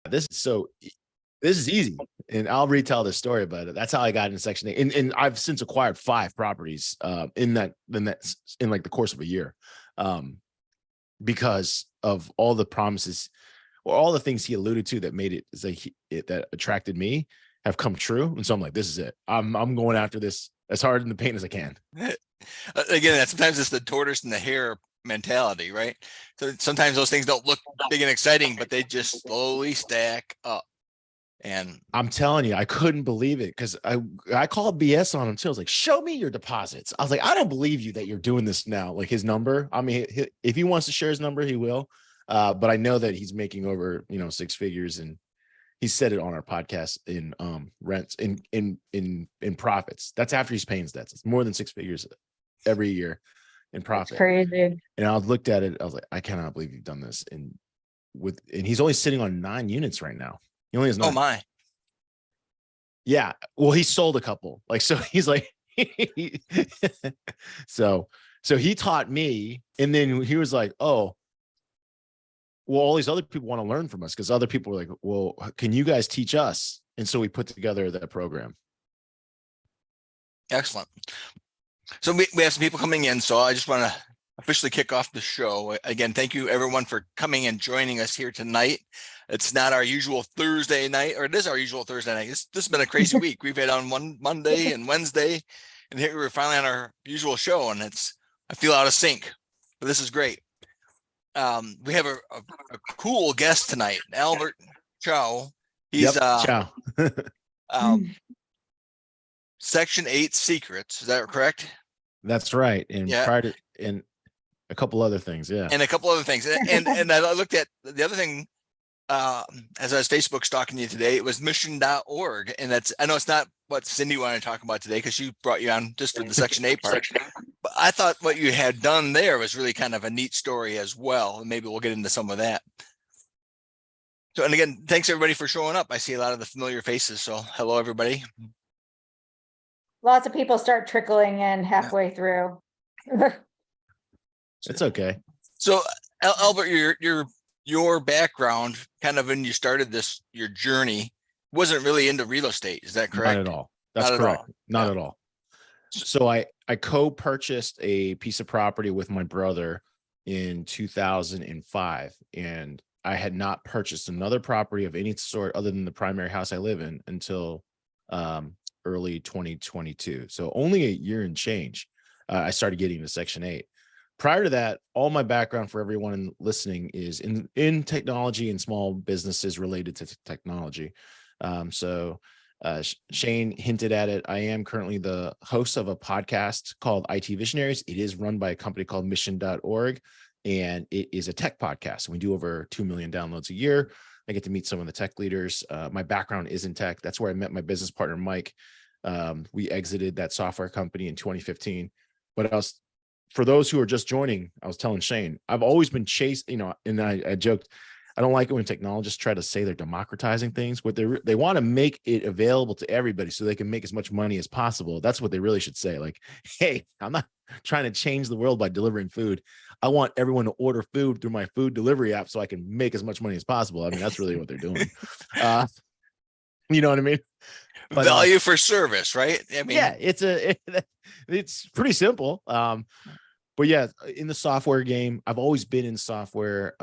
This is easy, and I'll retell this story, but that's how I got into Section 8. And I've since acquired 5 properties in like the course of a year, because of all the promises or all the things he alluded to that made that attracted me have come true. And so I'm like, this is it. I'm going after this as hard in the paint as I can. Again, sometimes it's the tortoise and the hare mentality, right? So sometimes those things don't look big and exciting, but they just slowly stack up. And I'm telling you, I couldn't believe it because I called BS on him too. I was like, show me your deposits. I was like, I don't believe you that you're doing this now. Like his number. I mean, if he wants to share his number, he will. But I know that he's making over, 6 figures, and he said it on our podcast in rents in profits. That's after he's paying his debts. It's more than 6 figures every year in profit. That's crazy. And I looked at it. I was like, I cannot believe you've done this. And he's only sitting on 9 units right now. He only has 9. Oh my. Yeah. Well, he sold a couple. Like, so he's like, so he taught me, and then he was like, oh, well, all these other people want to learn from us, because other people were like, well, can you guys teach us? And so we put together that program. Excellent. So we have some people coming in. So I just want to officially kick off the show. Again, thank you everyone for coming and joining us here tonight. It's not our usual Thursday night, or it is our usual Thursday night. This has been a crazy week. We've had on one Monday and Wednesday, and here we're finally on our usual show, and I feel out of sync, but this is great. We have a cool guest tonight, Albert Chou. He's Ciao. Section 8 Secrets. Is that correct? That's right. And prior to, and a couple other things. Yeah. And a couple other things. And I looked at the other thing, as I was Facebook stalking you today, it was mission.org. And I know it's not what Cindy wanted to talk about today, because she brought you on just for the Section 8 part. But I thought what you had done there was really kind of a neat story as well. And maybe we'll get into some of that. So, and again, thanks everybody for showing up. I see a lot of the familiar faces. So hello, everybody. Lots of people start trickling in halfway through. It's okay. So Albert, your background, kind of when you started your journey, wasn't really into real estate. Is that correct? Not at all. That's correct. Not at all. So I co-purchased a piece of property with my brother in 2005, and I had not purchased another property of any sort other than the primary house I live in until early 2022. So only a year and change, I started getting into Section 8. Prior to that, all my background for everyone listening is in technology and small businesses related to technology. Shane hinted at it. I am currently the host of a podcast called IT Visionaries. It is run by a company called mission.org, and it is a tech podcast. We do over 2 million downloads a year. I get to meet some of the tech leaders. My background is in tech. That's where I met my business partner, Mike. We exited that software company in 2015. But for those who are just joining, I was telling Shane, I've always been chased, and I joked, I don't like it when technologists try to say they're democratizing things. What they want to make it available to everybody so they can make as much money as possible. That's what they really should say. Like, hey, I'm not trying to change the world by delivering food. I want everyone to order food through my food delivery app so I can make as much money as possible. I mean, that's really what they're doing. You know what I mean? But, value for service, right? I mean, yeah, it's pretty simple. But yeah, in the software game, I've always been in software,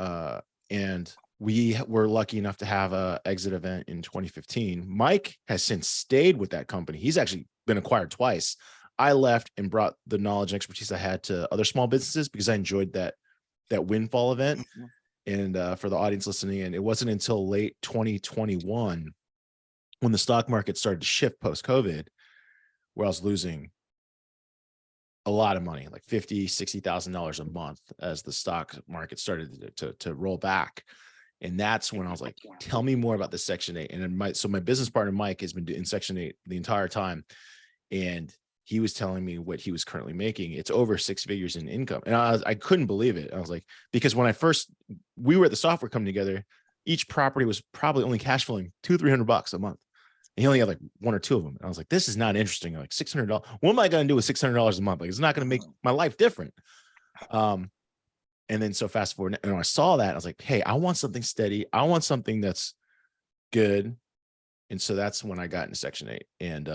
and we were lucky enough to have a exit event in 2015. Mike has since stayed with that company. He's actually been acquired twice. I left and brought the knowledge and expertise I had to other small businesses because I enjoyed that windfall event. Mm-hmm. And for the audience listening in, it wasn't until late 2021 when the stock market started to shift post-COVID, where I was losing a lot of money, like $50,000-$60,000 a month, as the stock market started to roll back. And that's when I was like, tell me more about the Section 8. And my business partner, Mike, has been in Section 8 the entire time. And he was telling me what he was currently making. It's over 6 figures in income. And I couldn't believe it. I was like, because when we were at the software company together, each property was probably only cash flowing $200-$300 a month. And he only had like 1 or 2 of them. And I was like, this is not interesting. Like $600. What am I going to do with $600 a month? Like, it's not going to make my life different. And then so fast forward, and when I saw that, I was like, hey, I want something steady. I want something that's good. And so that's when I got into Section 8, and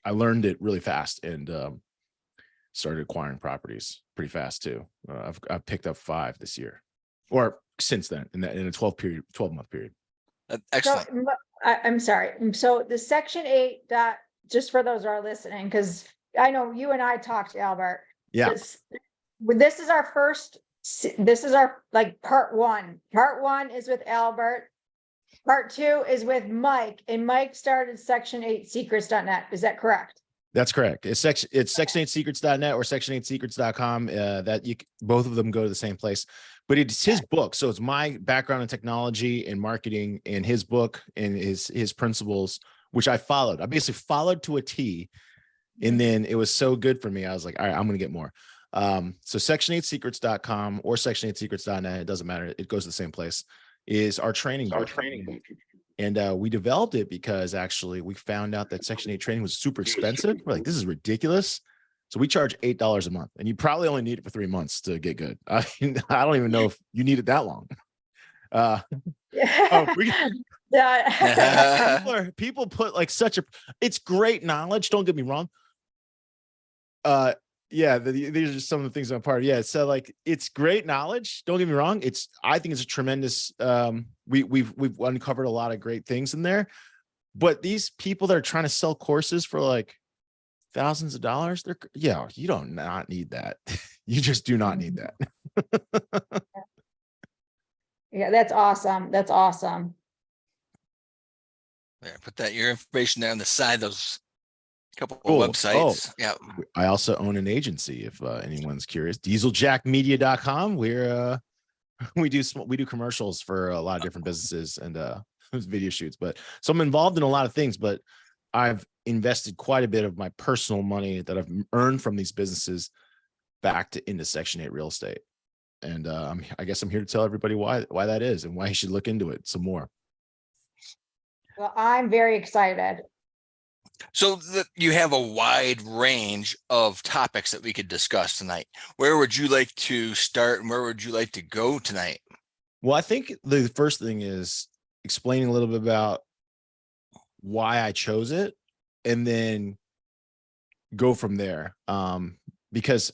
I learned it really fast, and started acquiring properties pretty fast too. I've picked up 5 this year, or since then, in a 12-month period. So Excellent. I'm sorry. So the Section 8 just for those who are listening, because I know you and I talked, Albert. Yeah. This is our first. This is our like part 1. Part 1 is with Albert. Part 2 is with Mike, and Mike started section8secrets.net. Is that correct? That's correct. It's section8secrets.net or section8secrets.com. Both of them go to the same place, but it's his book. So it's my background in technology and marketing, and his book and his principles, which I followed. I basically followed to a T, and then it was so good for me. I was like, all right, I'm going to get more. So section8secrets.com or section8secrets.net, it doesn't matter. It goes to the same place, is our training book. And we developed it because actually we found out that Section 8 training was super expensive. We're like, this is ridiculous. So we charge $8 a month, and you probably only need it for 3 months to get good. I don't even know if you need it that long. People put like it's great knowledge. Don't get me wrong. These are just some of the things I'm part of. Yeah. So like, it's great knowledge. Don't get me wrong. I think it's a tremendous, we've uncovered a lot of great things in there, but these people that are trying to sell courses for like thousands of dollars, you don't not need that. You just do not need that. Yeah, that's awesome. That's awesome. There, put your information there on the side, those couple Cool. of websites. Yeah. I also own an agency, if anyone's curious. dieseljackmedia.com. We do commercials for a lot of different businesses and video shoots, so I'm involved in a lot of things, but I've invested quite a bit of my personal money that I've earned from these businesses back into Section 8 real estate. And I guess I'm here to tell everybody why that is and why you should look into it some more. Well, I'm very excited. So you have a wide range of topics that we could discuss tonight. Where would you like to start, and where would you like to go tonight? Well, I think the first thing is explaining a little bit about why I chose it, and then go from there. Because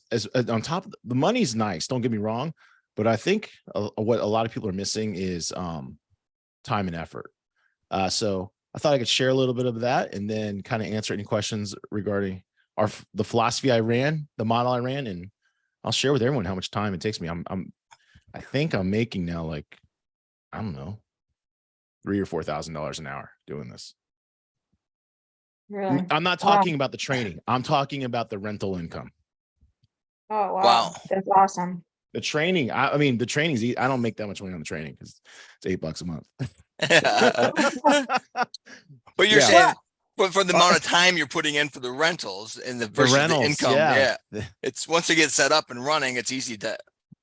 on top of the money's nice, don't get me wrong, but I think what a lot of people are missing is time and effort. So I thought I could share a little bit of that, and then kind of answer any questions regarding the philosophy I ran, the model I ran, and I'll share with everyone how much time it takes me. I think I'm making now, like, I don't know, $3,000 or $4,000 an hour doing this. Really? I'm not talking about the training. I'm talking about the rental income. Oh, Wow. That's awesome. The training, I mean, the training's, I don't make that much money on the training because it's $8 a month. But you're saying, but for the amount of time you're putting in for the rentals and the rentals, income, it's once they get set up and running, it's easy to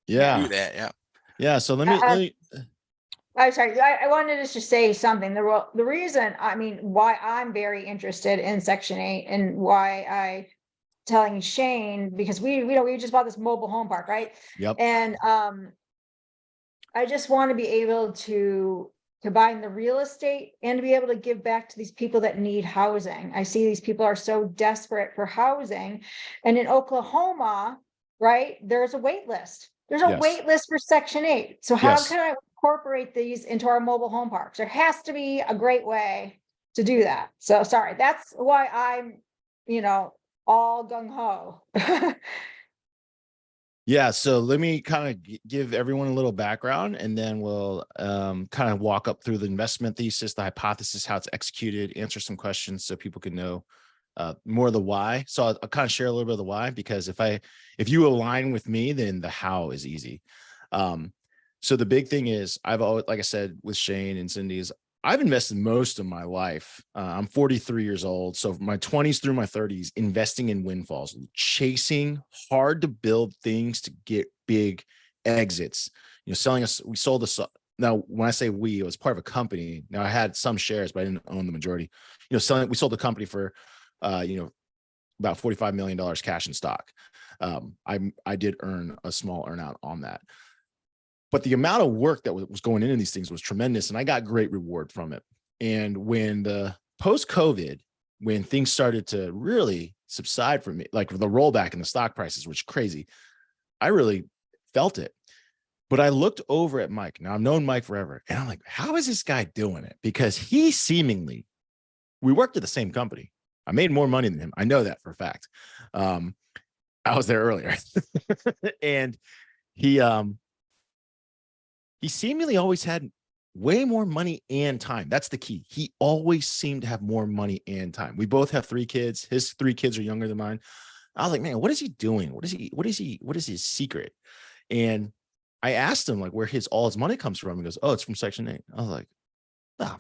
do that. Yeah. So let me. I'm sorry. I wanted to just say something. The reason, I mean, why I'm very interested in Section 8 and why I telling Shane, because we just bought this mobile home park, right? Yep. And I just want to be able to combine the real estate and to be able to give back to these people that need housing. I see these people are so desperate for housing, and in Oklahoma, right, there's a wait list. There's a wait list for Section 8. So how can I incorporate these into our mobile home parks? There has to be a great way to do that. So sorry, that's why I'm, all gung-ho. Yeah, so let me kind of give everyone a little background, and then we'll kind of walk up through the investment thesis, the hypothesis, how it's executed, answer some questions so people can know more of the why. So I'll kind of share a little bit of the why, because if you align with me, then the how is easy. So the big thing is, I've always, like I said, with Shane and Cindy's, I've invested most of my life. I'm 43 years old. So my 20s through my 30s, investing in windfalls, chasing hard to build things to get big exits, selling us. We sold us. Now, when I say we, it was part of a company. Now I had some shares, but I didn't own the majority, we sold the company for, about $45 million cash in stock. I did earn a small earnout on that. but the amount of work that was going into these things was tremendous, and I got great reward from it. And when the post-COVID, when things started to really subside for me, like the rollback in the stock prices, which is crazy, I really felt it. But I looked over at Mike. Now I've known Mike forever, and I'm like, how is this guy doing it? Because he seemingly, we worked at the same company. I made more money than him. I know that for a fact. I was there earlier, and he seemingly always had way more money and time. That's the key. He always seemed to have more money and time. We both have 3 kids. His 3 kids are younger than mine. I was like, man, what is he doing? What is his secret? And I asked him like where all his money comes from. He goes, oh, it's from Section 8. I was like, ah,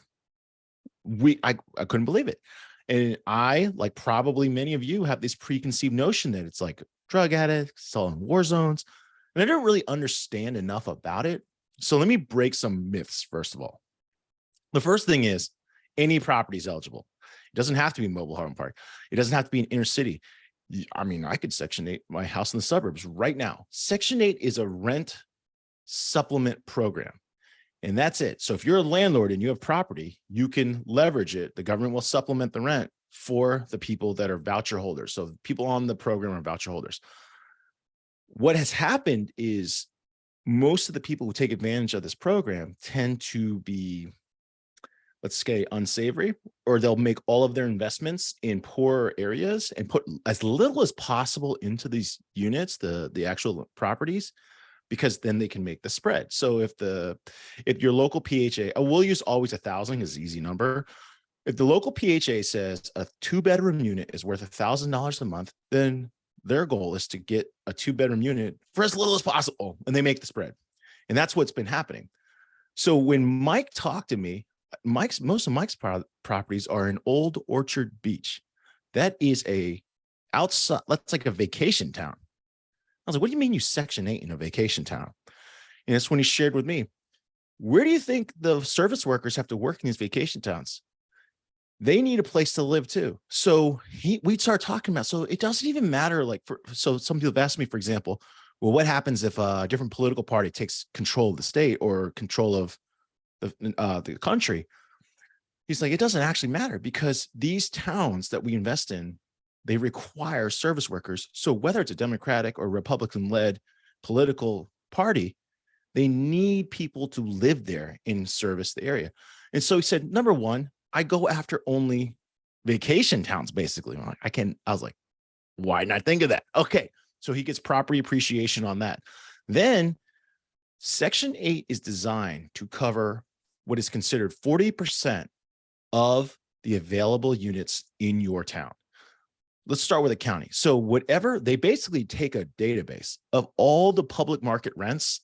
I couldn't believe it. And I, like probably many of you, have this preconceived notion that it's like drug addicts, all in war zones. And I didn't really understand enough about it. So let me break some myths, first of all. The first thing is any property is eligible. It doesn't have to be mobile home park. It doesn't have to be an inner city. I mean, I could Section 8 my house in the suburbs right now. Section 8 is a rent supplement program, and that's it. So if you're a landlord and you have property, you can leverage it. The government will supplement the rent for the people that are voucher holders. So people on the program are voucher holders. What has happened is most of the people who take advantage of this program tend to be, let's say, unsavory, or they'll make all of their investments in poorer areas and put as little as possible into these units, the actual properties, because then they can make the spread. So if your local PHA, we'll use always 1,000 is an easy number. If the local PHA says a 2-bedroom unit is worth $1,000 a month, then their goal is to get a 2-bedroom unit for as little as possible, and they make the spread. And that's what's been happening. So when Mike talked to me, most of Mike's properties are in Old Orchard Beach. That is that's like a vacation town. I was like, what do you mean you Section 8 in a vacation town? And that's when he shared with me, where do you think the service workers have to work in these vacation towns? They need a place to live too. So we'd start talking about, so it doesn't even matter. So some people have asked me, for example, well, what happens if a different political party takes control of the state or control of the country? He's like, it doesn't actually matter, because these towns that we invest in, they require service workers. So whether it's a Democratic or Republican-led political party, they need people to live there and service the area. And so he said, number one, I go after only vacation towns, basically. I was like, why not think of that? Okay. So he gets property appreciation on that. Then Section 8 is designed to cover what is considered 40% of the available units in your town. Let's start with a county. So whatever, they basically take a database of all the public market rents.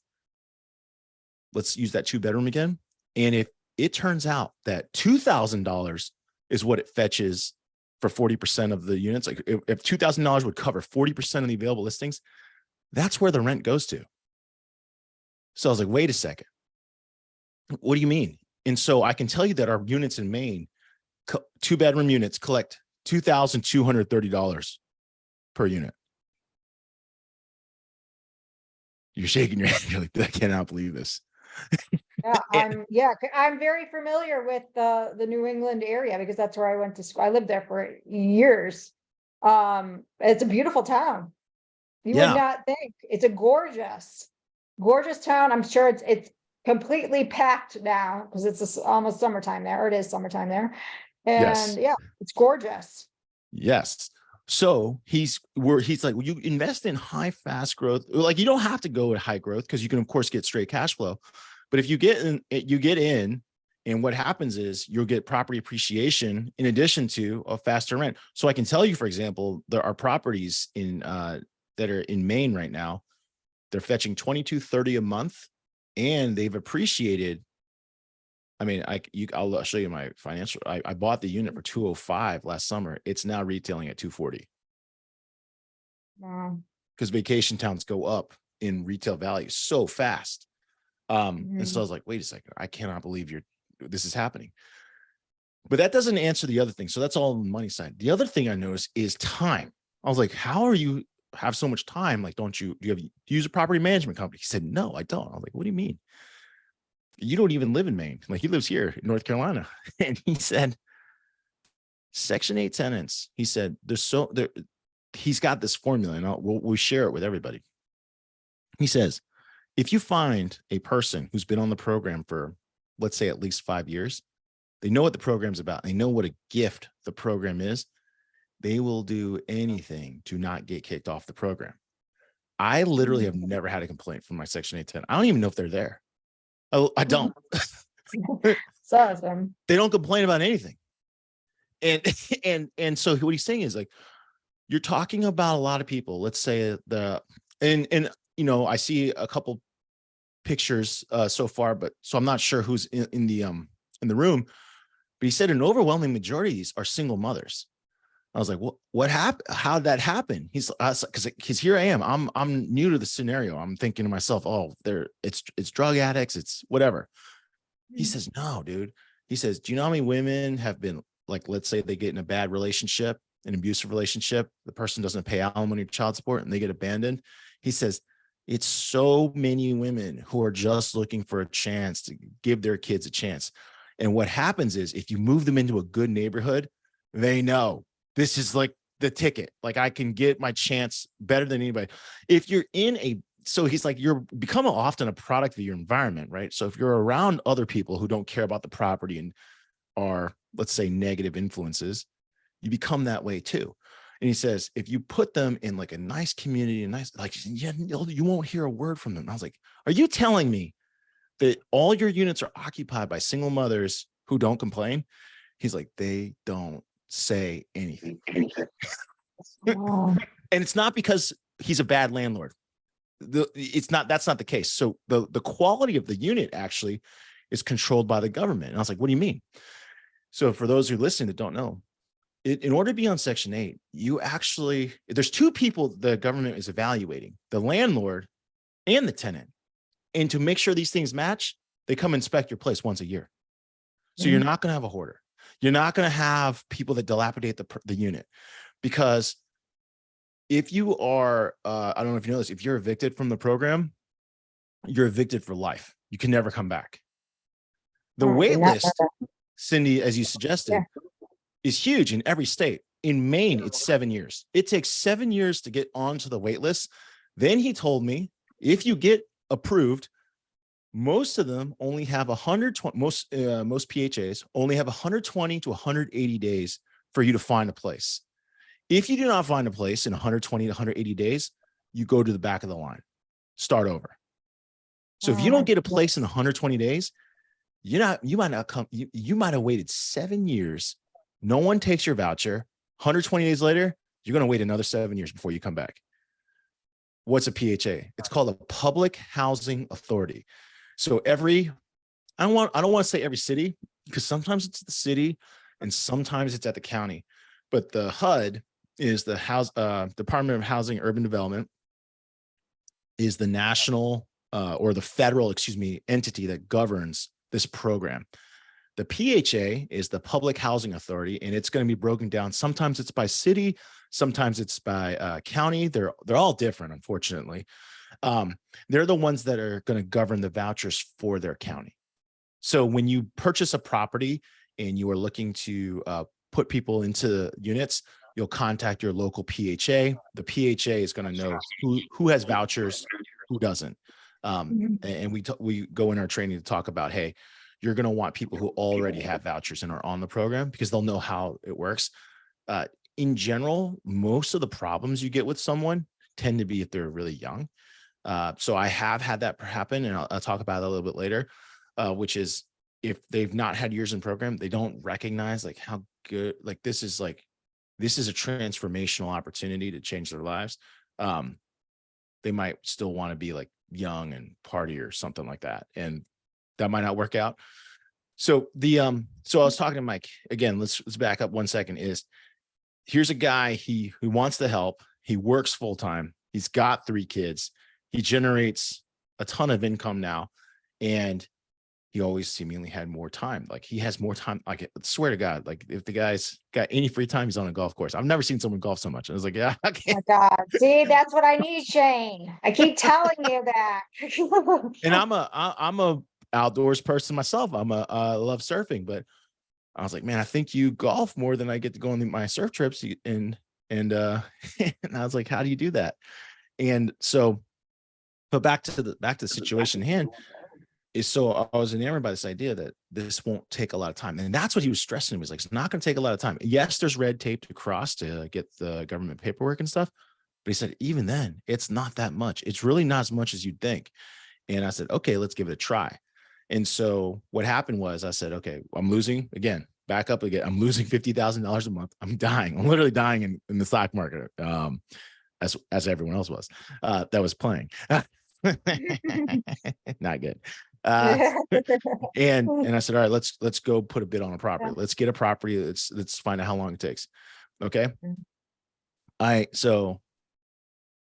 Let's use that 2-bedroom again. And if it turns out that $2,000 is what it fetches for 40% of the units, like if $2,000 would cover 40% of the available listings, that's where the rent goes to. So I was like, wait a second. What do you mean? And so I can tell you that our units in Maine, 2-bedroom units, collect $2,230 per unit. You're shaking your head. You're like, I cannot believe this. I'm very familiar with the New England area, because that's where I went to school. I lived there for years. It's a beautiful town. You would not think. It's a gorgeous town. I'm sure it's completely packed now, because it's almost summertime there. Or it is summertime there. And it's gorgeous. Yes. So he's like, well, you invest in high, fast growth. Like, you don't have to go at high growth, because you can, of course, get straight cash flow. But if you get in, and what happens is you'll get property appreciation in addition to a faster rent. So I can tell you, for example, there are properties that are in Maine right now. They're fetching $22.30 a month, and they've appreciated. I mean, I'll show you my financial. I bought the unit for $205 last summer. It's now retailing at $240. Wow. Because vacation towns go up in retail value so fast. And so I was like, wait a second, I cannot believe this is happening. But that doesn't answer the other thing. So that's all on the money side. The other thing I noticed is time. I was like, how are you have so much time. Like, do you use a property management company? He said, no, I don't. I'm like, what do you mean? You don't even live in Maine. Like, he lives here in North Carolina. And he said, Section 8 tenants, he said, he's got this formula, and we'll share it with everybody. He says, if you find a person who's been on the program for, let's say, at least 5 years, they know what the program's about. They know what a gift the program is. They will do anything to not get kicked off the program. I literally have never had a complaint from my Section 8 tenant. I don't even know if they're there. I don't. It's awesome. They don't complain about anything. And so what he's saying is, like, you're talking about a lot of people. Let's say and I see a couple pictures so far, but so I'm not sure who's in the room. But he said an overwhelming majority of these are single mothers. I was like, what happened? How'd that happen? He's because here I am. I'm new to the scenario. I'm thinking to myself, oh, it's drug addicts, it's whatever. He says, no, dude. He says, do you know how many women have been, like, let's say they get in a bad relationship, an abusive relationship, the person doesn't pay alimony or child support, and they get abandoned. He says, it's so many women who are just looking for a chance to give their kids a chance. And what happens is, if you move them into a good neighborhood, they know this is like the ticket. Like, I can get my chance better than anybody. If you're so he's like, you're become often a product of your environment, right? So if you're around other people who don't care about the property and are, let's say, negative influences, you become that way too. And he says, if you put them in like a nice community, you won't hear a word from them. And I was like, are you telling me that all your units are occupied by single mothers who don't complain? He's like, they don't say anything. Wow. And it's not because he's a bad landlord. That's not the case. So the quality of the unit actually is controlled by the government. And I was like, what do you mean? So for those who listen that don't know, in order to be on Section 8, there's two people the government is evaluating, the landlord and the tenant. And to make sure these things match, they come inspect your place once a year. So you're not going to have a hoarder. You're not going to have people that dilapidate the unit, because if you are, I don't know if you know this, if you're evicted from the program, you're evicted for life. You can never come back. The wait list, Cindy, as you suggested, is huge in every state. In Maine, it's 7 years. It takes 7 years to get onto the wait list. Then he told me, if you get approved, most of them only have 120, most PHAs only have 120 to 180 days for you to find a place. If you do not find a place in 120 to 180 days, you go to the back of the line, start over. So if you don't get a place in 120 days, you might not come. You might have waited 7 years. No one takes your voucher. 120 days later, you're going to wait another 7 years before you come back. What's a PHA? It's called a public housing authority. So I don't want to say every city, because sometimes it's the city and sometimes it's at the county, but the HUD is the Department of Housing and Urban Development, is the national or the federal, entity that governs this program. The PHA is the Public Housing Authority, and it's going to be broken down. Sometimes it's by city, sometimes it's by county. They're all different, unfortunately. They're the ones that are going to govern the vouchers for their county. So when you purchase a property and you are looking to put people into units, you'll contact your local PHA. The PHA is going to know who has vouchers, who doesn't. And we go in our training to talk about, hey, you're going to want people who already have vouchers and are on the program, because they'll know how it works. In general, most of the problems you get with someone tend to be if they're really young. So I have had that happen, and I'll talk about it a little bit later, which is if they've not had years in program, they don't recognize like how good, this is a transformational opportunity to change their lives. They might still want to be like young and party or something like that, and that might not work out. So so I was talking to Mike again. Let's back up 1 second. Here's a guy who wants to help. He works full time. He's got 3 kids. He generates a ton of income now, and he always seemingly had more time. Like he has more time. Like, I swear to God, like if the guy's got any free time, he's on a golf course. I've never seen someone golf so much. I was like, yeah, I Oh can't. my God. See, that's what I need, Shane. I keep telling you that. And I'm a outdoors person myself. I love surfing, but I was like, man, I think you golf more than I get to go on my surf trips. And and I was like, how do you do that? And so, but back to the situation at hand is, so I was enamored by this idea that this won't take a lot of time. And that's what he was stressing. He was like, it's not going to take a lot of time. Yes, there's red tape to cross to get the government paperwork and stuff. But he said, even then, it's not that much. It's really not as much as you'd think. And I said, okay, let's give it a try. And so what happened was I said, okay, I'm losing again, back up again. I'm losing $50,000 a month. I'm dying. I'm literally dying in the stock market, as everyone else was that was playing. Not good. And I said, all right, let's go put a bid on a property. Let's get a property. Let's find out how long it takes. Okay. So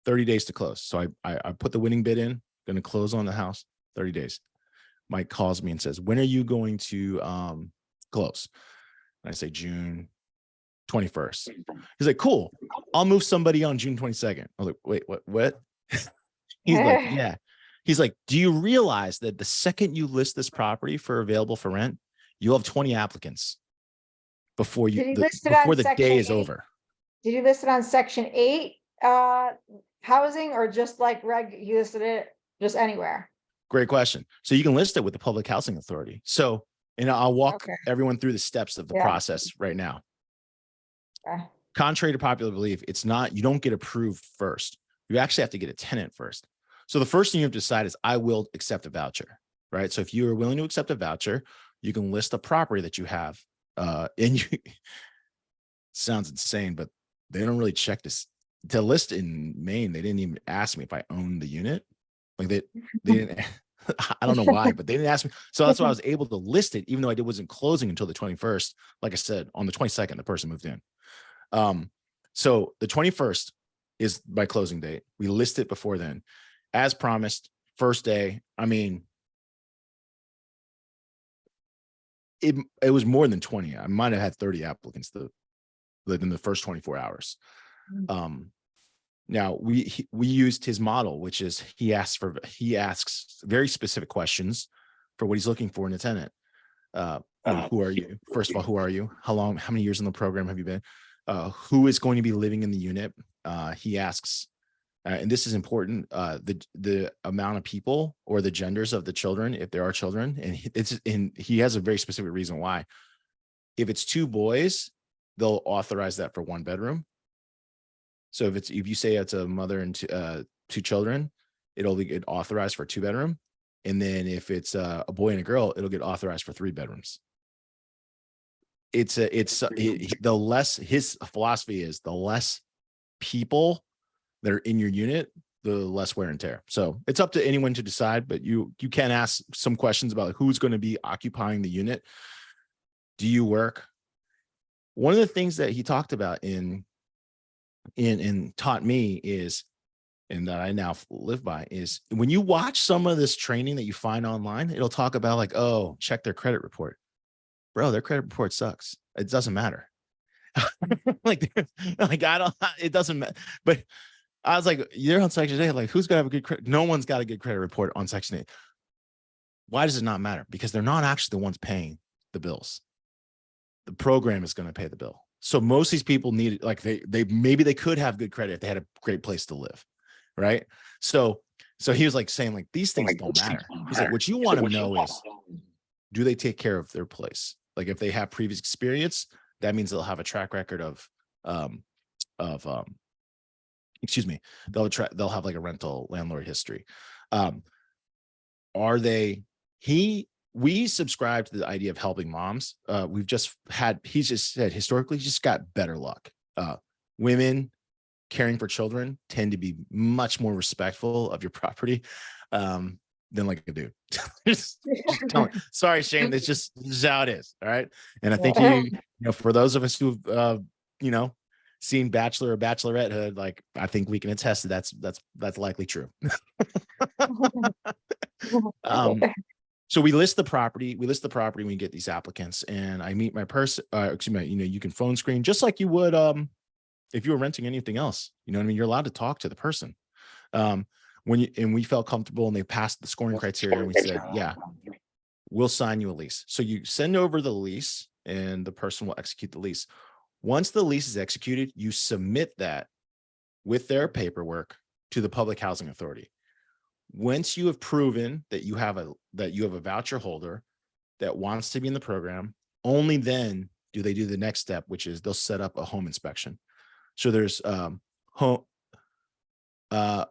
30 days to close. So I put the winning bid in, going to close on the house, 30 days. Mike calls me and says, when are you going to close? And I say June 21st. He's like, cool. I'll move somebody on June 22nd. I was like, wait, what? He's like, yeah. He's like, do you realize that the second you list this property for available for rent, you'll have 20 applicants before before the day is over. Did you list it on Section 8 housing, or just like you listed it just anywhere? Great question. So you can list it with the Public Housing Authority. So, and I'll walk everyone through the steps of the process right now. Contrary to popular belief, it's not, you don't get approved first. You actually have to get a tenant first. So the first thing you have to decide is, I will accept a voucher, right? So if you are willing to accept a voucher, you can list a property that you have. And you sounds insane, but they don't really check this. To list in Maine, they didn't even ask me if I owned the unit. Like they didn't, I don't know why, but they didn't ask me. So that's why I was able to list it, even though I wasn't closing until the 21st. Like I said, on the 22nd, the person moved in. So the 21st is my closing date. We list it before then. As promised, first day, I mean, it was more than 20. I might have had 30 applicants within the first 24 hours. Now we used his model, which is he asks very specific questions for what he's looking for in a tenant. Who are you? First of all, who are you? How many years in the program have you been? Who is going to be living in the unit? He asks, and this is important, the amount of people or the genders of the children, if there are children, and he has a very specific reason why. If it's 2 boys, they'll authorize that for 1 bedroom. So if you say it's a mother and 2 children, it'll get authorized for 2 bedroom. And then if it's a boy and a girl, it'll get authorized for 3 bedrooms. His philosophy is, the less people that are in your unit, the less wear and tear. So it's up to anyone to decide, but you can ask some questions about who's going to be occupying the unit. Do you work? One of the things that he talked about and taught me is, and that I now live by, is when you watch some of this training that you find online, it'll talk about like, oh, check their credit report. Bro, their credit report sucks. It doesn't matter. It doesn't matter. But I was like, you're on Section 8. Like, who's gonna have a good credit? No one's got a good credit report on Section 8. Why does it not matter? Because they're not actually the ones paying the bills. The program is going to pay the bill. So most of these people need, like, they could have good credit if they had a great place to live, right? So he was like saying, like, these things don't matter. He's like, what you want to know is, do they take care of their place? Like, if they have previous experience, that means they'll have a track record of excuse me, they'll have like a rental landlord history. We subscribe to the idea of helping moms. He's just said historically, just got better luck. Women caring for children tend to be much more respectful of your property than like a dude. Sorry, Shane, this is how it is. All right. And I think for those of us who've seen Bachelor or Bachelorettehood, like, I think we can attest that that's likely true. So we list the property. When we get these applicants, and I meet my person. Excuse me. You can phone screen just like you would if you were renting anything else. You know what I mean? You're allowed to talk to the person. And we felt comfortable, and they passed the scoring criteria, and we said, yeah, we'll sign you a lease. So you send over the lease, and the person will execute the lease. Once the lease is executed, you submit that with their paperwork to the Public Housing Authority. Once you have proven that you have a voucher holder that wants to be in the program, only then do they do the next step, which is they'll set up a home inspection. So there's home. I'll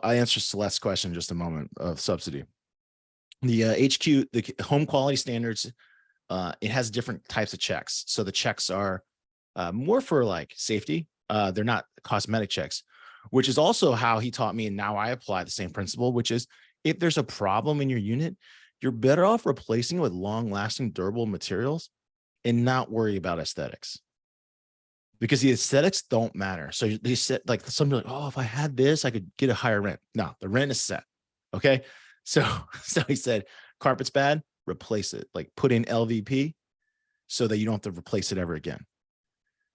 answer Celeste's question in just a moment of subsidy. The HQ, the home quality standards, it has different types of checks. So the checks are more for like safety. They're not cosmetic checks, which is also how he taught me. And now I apply the same principle, which is if there's a problem in your unit, you're better off replacing it with long lasting, durable materials and not worry about aesthetics, because the aesthetics don't matter. So they said, like, somebody like, oh, if I had this, I could get a higher rent. No, the rent is set. Okay. So he said, carpet's bad, replace it, like put in LVP so that you don't have to replace it ever again.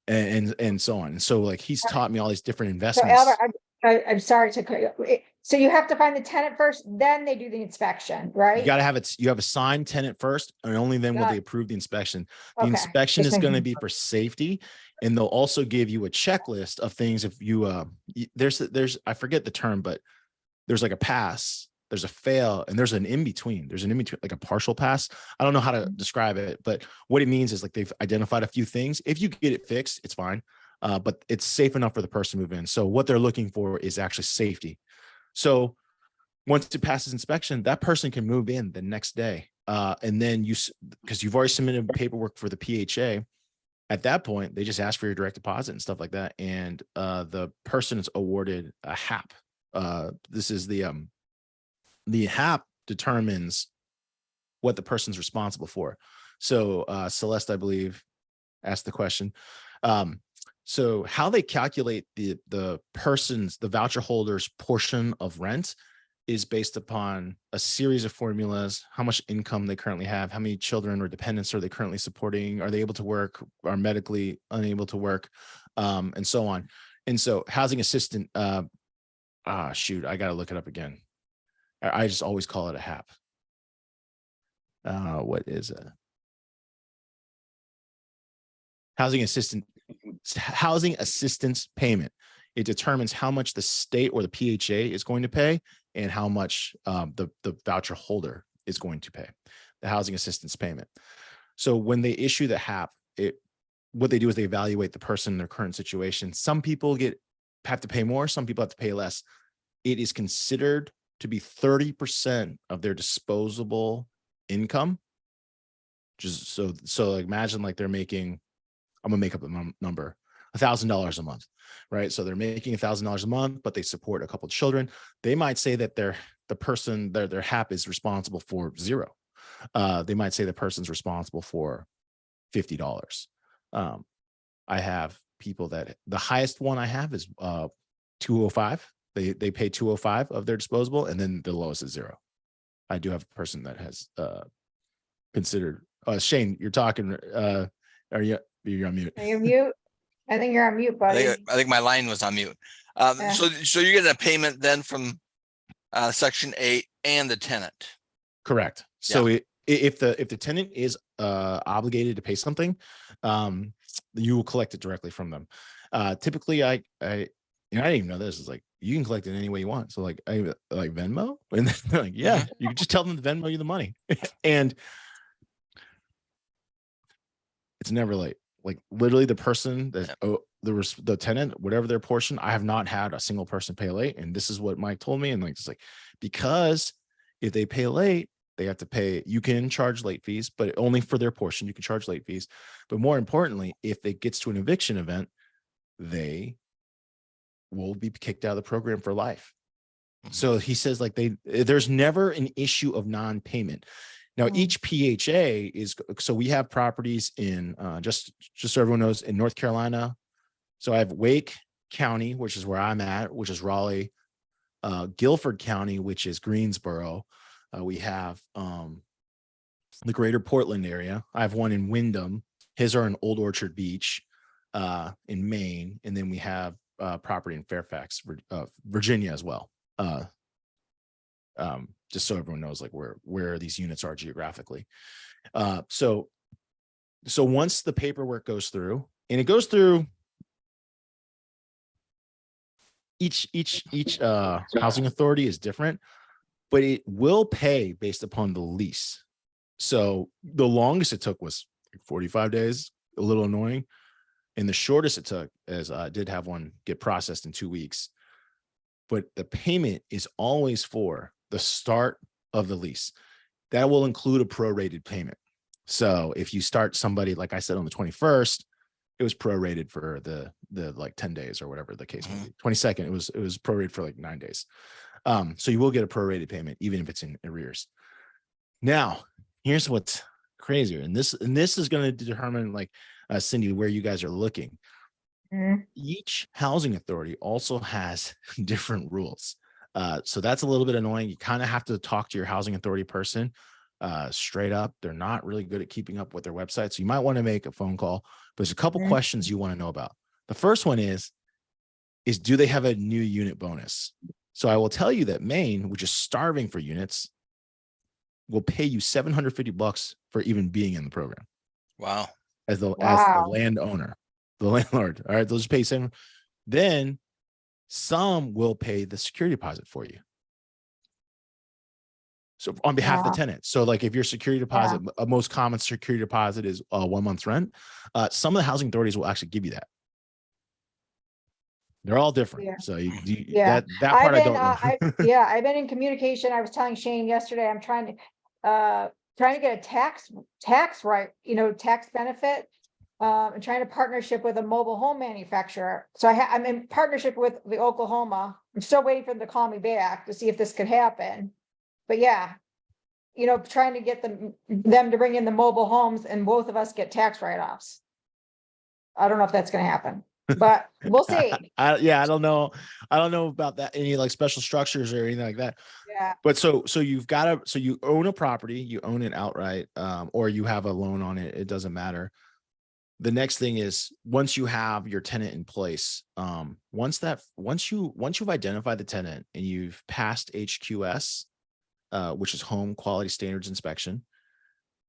And so on. And so like, he's taught me all these different So investments. Albert, I'm sorry to cut you. So you have to find the tenant first, then they do the inspection, right? You got to have it. You have a signed tenant first, and only then will Got they it. approve the inspection. The Okay, inspection just is going to making be for safety, and they'll also give you a checklist of things. If you there's I forget the term, but there's like a pass, there's a fail, and there's an in between. There's an in between, like a partial pass. I don't know how to describe it, but what it means is like they've identified a few things. If you get it fixed, it's fine, but it's safe enough for the person to move in. So what they're looking for is actually safety. So once it passes inspection, that person can move in the next day. And then because you've already submitted paperwork for the PHA, at that point, they just ask for your direct deposit and stuff like that. And the person is awarded a HAP. This is the HAP determines what the person's responsible for. So Celeste, I believe, asked the question. So how they calculate the voucher holder's portion of rent is based upon a series of formulas: how much income they currently have, how many children or dependents are they currently supporting, are they able to work, are medically unable to work, and so on. And so housing assistant, shoot, I got to look it up again. I just always call it a HAP. What is it? Housing assistance payment. It determines how much the state or the PHA is going to pay and how much the voucher holder is going to pay, the housing assistance payment. So when they issue the HAP, what they do is they evaluate the person in their current situation. Some people have to pay more, some people have to pay less. It is considered to be 30% of their disposable income. Just so like imagine like they're making, I'm gonna make up a number, $1,000 a month, right? So they're making $1,000 a month, but they support a couple of children. They might say that their HAP is responsible for $0. They might say the person's responsible for $50. I have people that the highest one I have is $205. They pay $205 of their disposable, and then the lowest is $0. I do have a person that has considered. Shane, you're talking. You're on mute. Are you mute? I think you're on mute, buddy. I think my line was on mute. So you're getting a payment then from Section 8 and the tenant. Correct. So if the tenant is obligated to pay something, you will collect it directly from them. Typically, I didn't even know this. Is like you can collect it any way you want. So like Venmo, and they're like, yeah, you can just tell them to Venmo you the money, and it's never late. Like literally the person that the tenant, whatever their portion, I have not had a single person pay late. And this is what Mike told me. And like, it's like, because if they pay late, they have to pay, you can charge late fees, but only for their portion, you can charge late fees. But more importantly, if it gets to an eviction event, they will be kicked out of the program for life. So he says like there's never an issue of non-payment. Now, each PHA is, so we have properties in, just so everyone knows, in North Carolina. So I have Wake County, which is where I'm at, which is Raleigh, Guilford County, which is Greensboro. We have the greater Portland area. I have one in Wyndham. His are in Old Orchard Beach in Maine. And then we have property in Fairfax, Virginia as well. Just so everyone knows like where these units are geographically. So once the paperwork goes through, and it goes through each housing authority is different, but it will pay based upon the lease. So the longest it took was 45 days, a little annoying. And the shortest it took is I did have one get processed in 2 weeks. But the payment is always for the start of the lease. That will include a prorated payment. So if you start somebody, like I said, on the 21st, it was prorated for the like 10 days or whatever the case may be. 22nd, it was prorated for like 9 days. So you will get a prorated payment, even if it's in arrears. Now, here's what's crazier. And this is going to determine, like, Cindy, where you guys are looking. Each housing authority also has different rules. So that's a little bit annoying. You kind of have to talk to your housing authority person straight up. They're not really good at keeping up with their website. So you might want to make a phone call. But there's a couple questions you want to know about. The first one is do they have a new unit bonus? So I will tell you that Maine, which is starving for units, will pay you $750 for even being in the program. Wow. As the landowner, the landlord. All right, they'll just pay $700. Then some will pay the security deposit for you. So on behalf of the tenant. So like if your security deposit, a most common security deposit is 1 month's rent. Some of the housing authorities will actually give you that. They're all different. Yeah. So Yeah. that part I don't know. I've been in communication. I was telling Shane yesterday, I'm trying to get a tax right, tax benefit. And trying to partnership with a mobile home manufacturer. So I'm in partnership with the Oklahoma. I'm still waiting for them to call me back to see if this could happen. But yeah, trying to get them to bring in the mobile homes and both of us get tax write-offs. I don't know if that's going to happen, but we'll see. I don't know. I don't know about that. Any like special structures or anything like that. Yeah. But so you own a property, you own it outright, or you have a loan on it. It doesn't matter. The next thing is once you have your tenant in place, once you've identified the tenant and you've passed HQS, which is Home Quality Standards Inspection,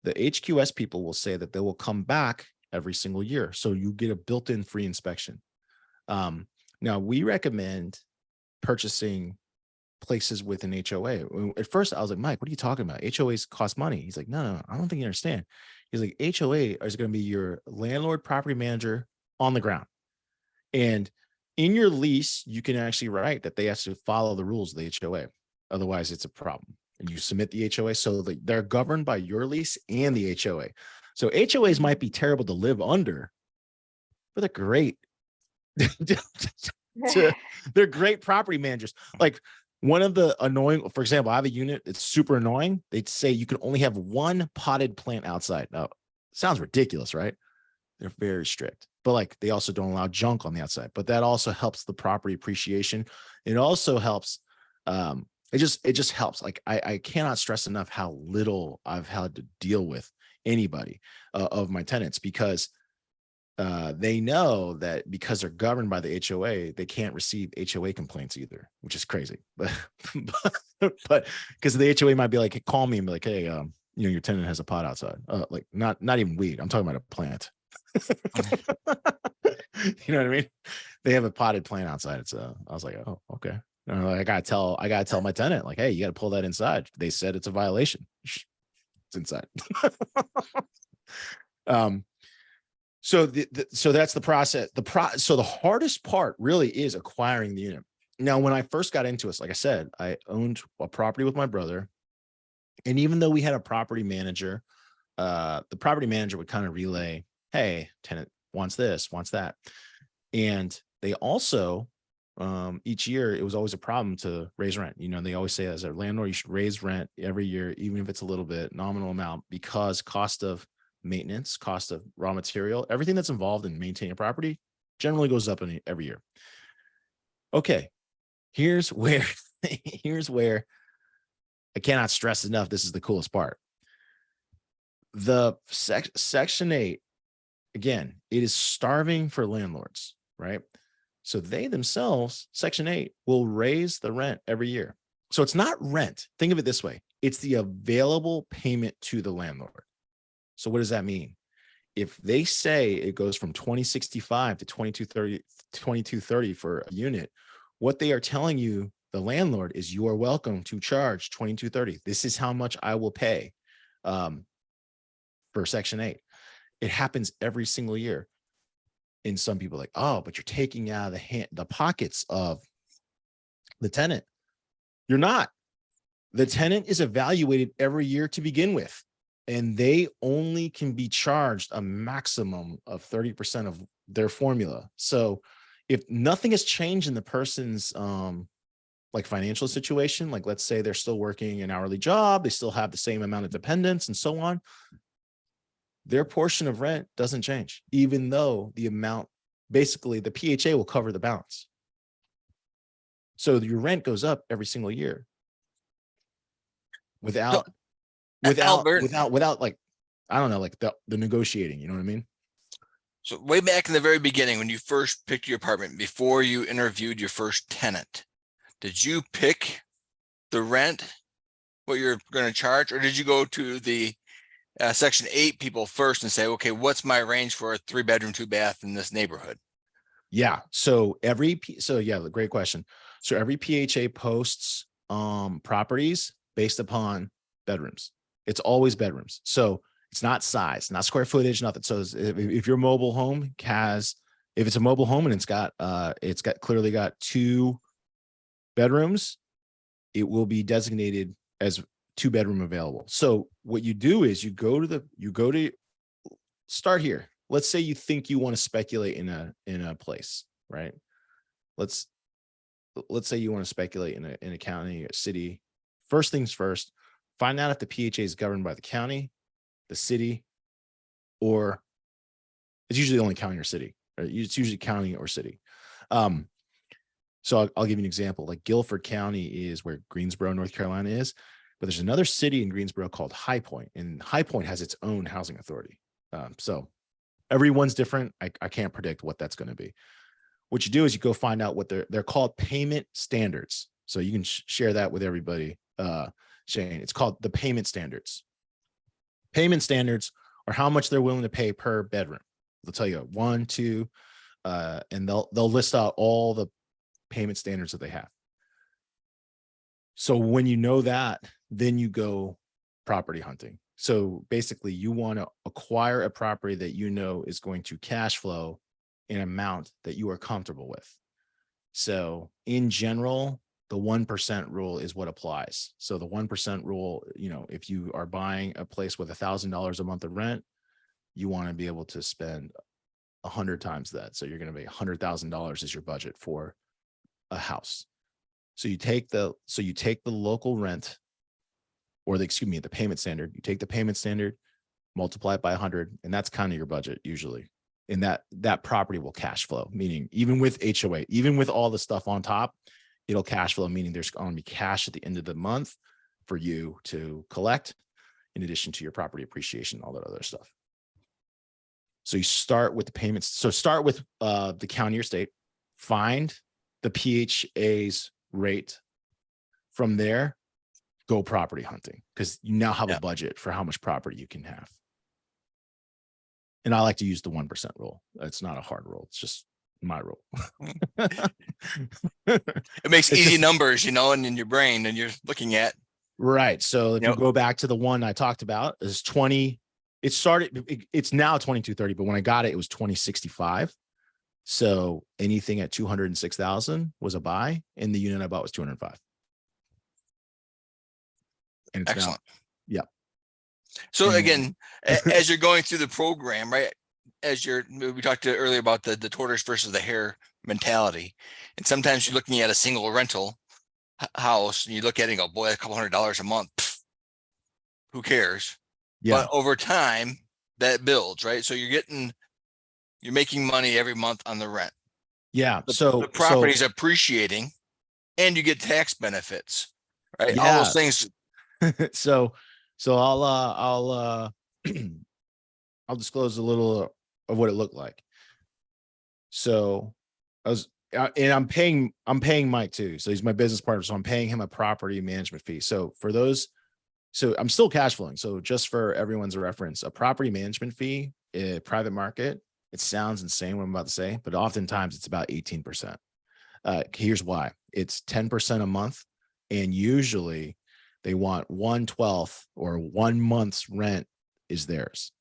the HQS people will say that they will come back every single year. So you get a built-in free inspection. Now we recommend purchasing places with an HOA. At first I was like, Mike, what are you talking about? HOAs cost money. He's like, no, I don't think you understand. He's like, HOA is going to be your landlord property manager on the ground. And in your lease, you can actually write that they have to follow the rules of the HOA. Otherwise, it's a problem. And you submit the HOA. So they're governed by your lease and the HOA. So HOAs might be terrible to live under, but they're great. They're great property managers. Like one of the annoying, for example, I have a unit, it's super annoying. They'd say you can only have one potted plant outside. Now, sounds ridiculous, right? They're very strict, but like they also don't allow junk on the outside, but that also helps the property appreciation. It also helps. It just helps. Like I cannot stress enough how little I've had to deal with anybody of my tenants because they know that because they're governed by the HOA, they can't receive HOA complaints either, which is crazy. But because the HOA might be like, call me and be like, hey, your tenant has a pot outside. Like not even weed. I'm talking about a plant. You know what I mean? They have a potted plant outside. I was like, oh, okay. I gotta tell my tenant, like, hey, you got to pull that inside. They said it's a violation. It's inside. So that's the process. So the hardest part really is acquiring the unit. Now, when I first got into it, like I said, I owned a property with my brother. And even though we had a property manager, the property manager would kind of relay, hey, tenant wants this, wants that. And they also, each year, it was always a problem to raise rent. They always say as a landlord, you should raise rent every year, even if it's a little bit nominal amount, because cost of maintenance, cost of raw material, everything that's involved in maintaining a property generally goes up every year. Okay, here's where I cannot stress enough. This is the coolest part. Section 8, again, it is starving for landlords, right? So they themselves, Section 8, will raise the rent every year. So it's not rent. Think of it this way. It's the available payment to the landlord. So what does that mean? If they say it goes from 2065 to 2230 for a unit, what they are telling you, the landlord, is you are welcome to charge 2230. This is how much I will pay for Section 8. It happens every single year. And some people are like, oh, but you're taking out of the pockets of the tenant. You're not. The tenant is evaluated every year to begin with, and they only can be charged a maximum of 30% of their formula. So if nothing has changed in the person's like financial situation, like let's say they're still working an hourly job, they still have the same amount of dependents and so on, their portion of rent doesn't change, even though the amount, basically the PHA will cover the balance. So your rent goes up every single year without Albert, like, I don't know, like the negotiating, you know what I mean? so way back in the very beginning, when you first picked your apartment, before you interviewed your first tenant, did you pick the rent, what you're going to charge, or did you go to the Section 8 people first and say, okay, what's my range for a 3-bedroom, 2-bath in this neighborhood? Yeah. So great question. So every PHA posts properties based upon bedrooms. It's always bedrooms. So it's not size, not square footage, nothing. So if your mobile home if it's a mobile home and it's got clearly got 2 bedrooms, it will be designated as 2-bedroom available. So what you do is you go to start here. Let's say you think you want to speculate in a place, right? Let's say you want to speculate in a county or city. First things first, find out if the PHA is governed by the county, the city, or it's usually only county or city. It's usually county or city. So I'll give you an example. Like Guilford County is where Greensboro, North Carolina is, but there's another city in Greensboro called High Point, and High Point has its own housing authority. So everyone's different. I can't predict what that's going to be. What you do is you go find out what they're called payment standards. So you can share that with everybody, Shane. It's called the payment standards. Payment standards are how much they're willing to pay per bedroom. They'll tell you 1, 2, and they'll list out all the payment standards that they have. So when you know that, then you go property hunting. So basically you want to acquire a property that you know is going to cash flow an amount that you are comfortable with. So in general, the 1% rule is what applies. So the 1% rule, if you are buying a place with $1,000 a month of rent, you want to be able to spend 100 times that. So you're going to be $100,000 is your budget for a house. So you take the local rent, or the payment standard. You take the payment standard, multiply it by 100, and that's kind of your budget usually. And that property will cash flow, meaning even with HOA, even with all the stuff on top, it'll cash flow, meaning there's going to be cash at the end of the month for you to collect, in addition to your property appreciation, all that other stuff. So you start with the payments. So start with the county or state, find the PHA's rate. From there, go property hunting, because you now have a budget for how much property you can have. And I like to use the 1% rule. It's not a hard rule. It's just my rule. It makes easy numbers, and in your brain, and you're looking at. Right. So if you go back to the one I talked about, is 20. It's now 2230, but when I got it, it was 2065. So anything at 206,000 was a buy, and the unit I bought was 205. And it's excellent. Yeah. So again, as you're going through the program, right? We talked earlier about the tortoise versus the hare mentality. And sometimes you're looking at a single rental house and you look at it and go, boy, $200 a month. Pfft, who cares? Yeah. But over time that builds, right? So you're making money every month on the rent. Yeah. The property's appreciating and you get tax benefits, right? Yeah. All those things. So I'll I'll disclose a little of what it looked like. So I was, and I'm paying Mike too. So he's my business partner. So I'm paying him a property management fee. So for those, so I'm still cash flowing. So just for everyone's reference, a property management fee, private market, it sounds insane what I'm about to say, but oftentimes it's about 18%. Here's why. It's 10% a month. And usually they want 1/12 or 1 month's rent is theirs.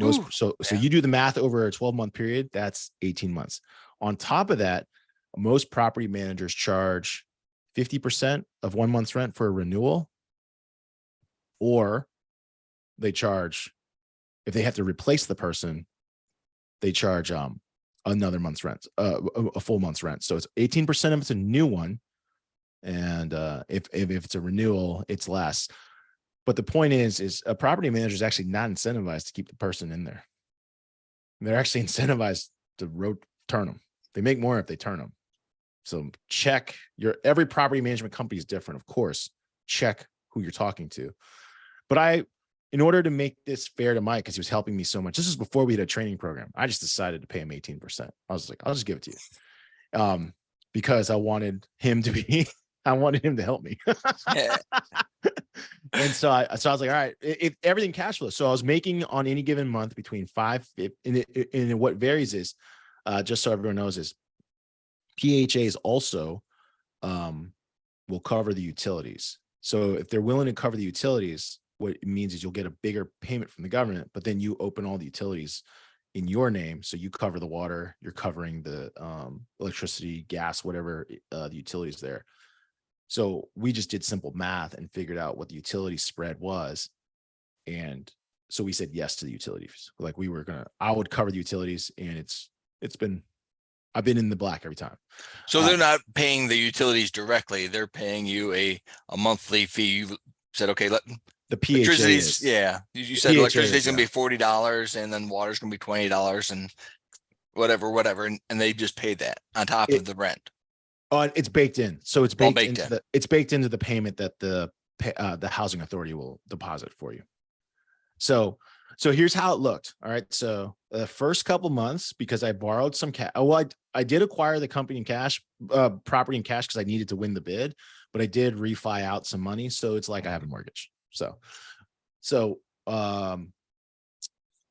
Ooh, So yeah. you do the math over a 12-month period, that's 18 months. On top of that, most property managers charge 50% of 1 month's rent for a renewal, or they charge, if they have to replace the person, they charge another month's rent, a full month's rent. So it's 18% if it's a new one, and if it's a renewal, it's less. But the point is a property manager is actually not incentivized to keep the person in there. They're actually incentivized to turn them. They make more if they turn them. So check every property management company is different, of course. Check who you're talking to. But in order to make this fair to Mike, because he was helping me so much, this is before we had a training program, I just decided to pay him 18%. I was like, I'll just give it to you. Because I wanted him to help me. Yeah. And so I was like, all right, if everything cash flow. So I was making on any given month between and what varies is, just so everyone knows, is PHAs also will cover the utilities. So if they're willing to cover the utilities, what it means is you'll get a bigger payment from the government, but then you open all the utilities in your name. So you cover the water, you're covering the electricity, gas, whatever the utilities there. So we just did simple math and figured out what the utility spread was. And so we said yes to the utilities. Like I would cover the utilities, and I've been in the black every time. So they're not paying the utilities directly. They're paying you a monthly fee. You said, okay, the PHA electricity's, yeah. You said electricity's going to be $40 and then water's going to be $20 and whatever. And they just pay that on top of the rent. It's baked in. So it's All baked into the payment that the housing authority will deposit for you. So here's how it looked. All right. So the first couple months, because I borrowed some cash. Well, I did acquire the company in cash, property in cash, because I needed to win the bid, but I did refi out some money. So it's like I have a mortgage. So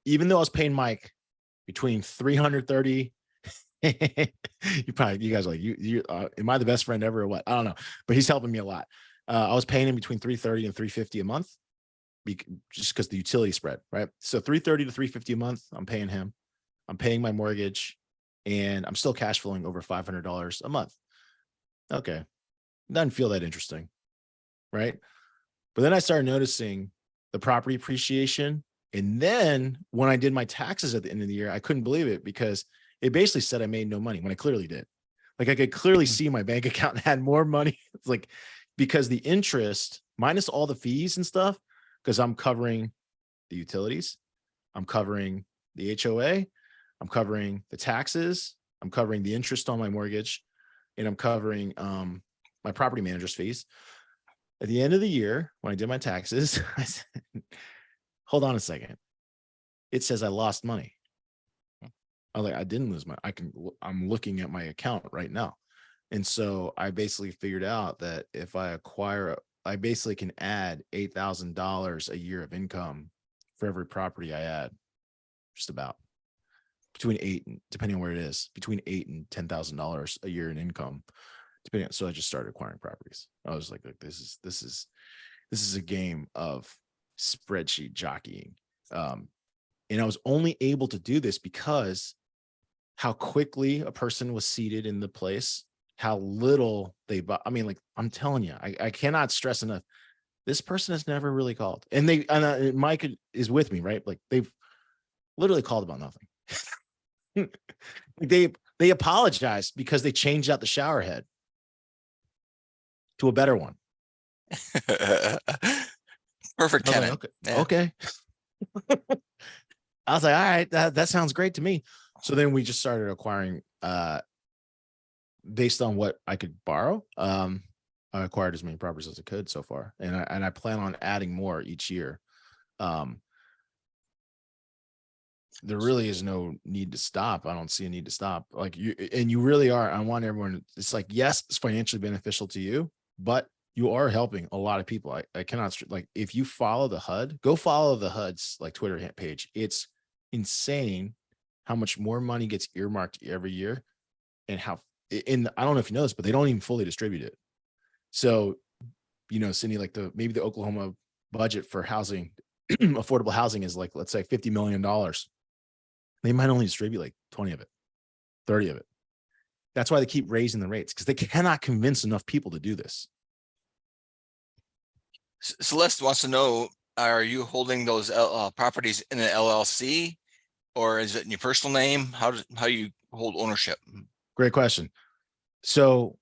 even though I was paying Mike between 330, you guys are like, you am I the best friend ever or what? I don't know, but he's helping me a lot. I was paying him between 330 and 350 a month, just because the utility spread, right? So 330 to 350 a month, I'm paying him. I'm paying my mortgage, and I'm still cash flowing over $500 a month. Okay. Doesn't feel that interesting, right? But then I started noticing the property appreciation. And then when I did my taxes at the end of the year, I couldn't believe it, because it basically said I made no money when I clearly did. Like I could clearly see my bank account had more money. It's like, because the interest minus all the fees and stuff, because I'm covering the utilities, I'm covering the HOA, I'm covering the taxes, I'm covering the interest on my mortgage, and I'm covering my property manager's fees. At the end of the year, when I did my taxes, I said, hold on a second. It says I lost money. I was like, I didn't lose money. I'm looking at my account right now. And so I basically figured out that if I basically can add $8,000 a year of income for every property I add, just about depending on where it is, between $8,000 and $10,000 a year in income. So I just started acquiring properties. I was like this is a game of spreadsheet jockeying. And I was only able to do this because how quickly a person was seated in the place, how little they bought. I mean, like, I'm telling you, I cannot stress enough. This person has never really called, and Mike is with me, right? Like, they've literally called about nothing. They apologized because they changed out the shower head to a better one. Perfect tenant. Like, okay. I was like, all right, that sounds great to me. So then we just started acquiring based on what I could borrow. I acquired as many properties as I could so far, and I plan on adding more each year. there really is no need to stop. I don't see a need to stop. Like you really are. I want everyone, it's like, yes, it's financially beneficial to you, but you are helping a lot of people. I cannot, like, if you follow the HUD, go follow the HUD's like Twitter page. It's insane how much more money gets earmarked every year, and how, I don't know if you know this, but they don't even fully distribute it. So, Cindy, like maybe the Oklahoma budget for housing, affordable housing is like, let's say $50 million. They might only distribute like 20 of it, 30 of it. That's why they keep raising the rates, because they cannot convince enough people to do this. Celeste wants to know, are you holding those properties in an LLC, or is it in your personal name? How you hold ownership? Great question. So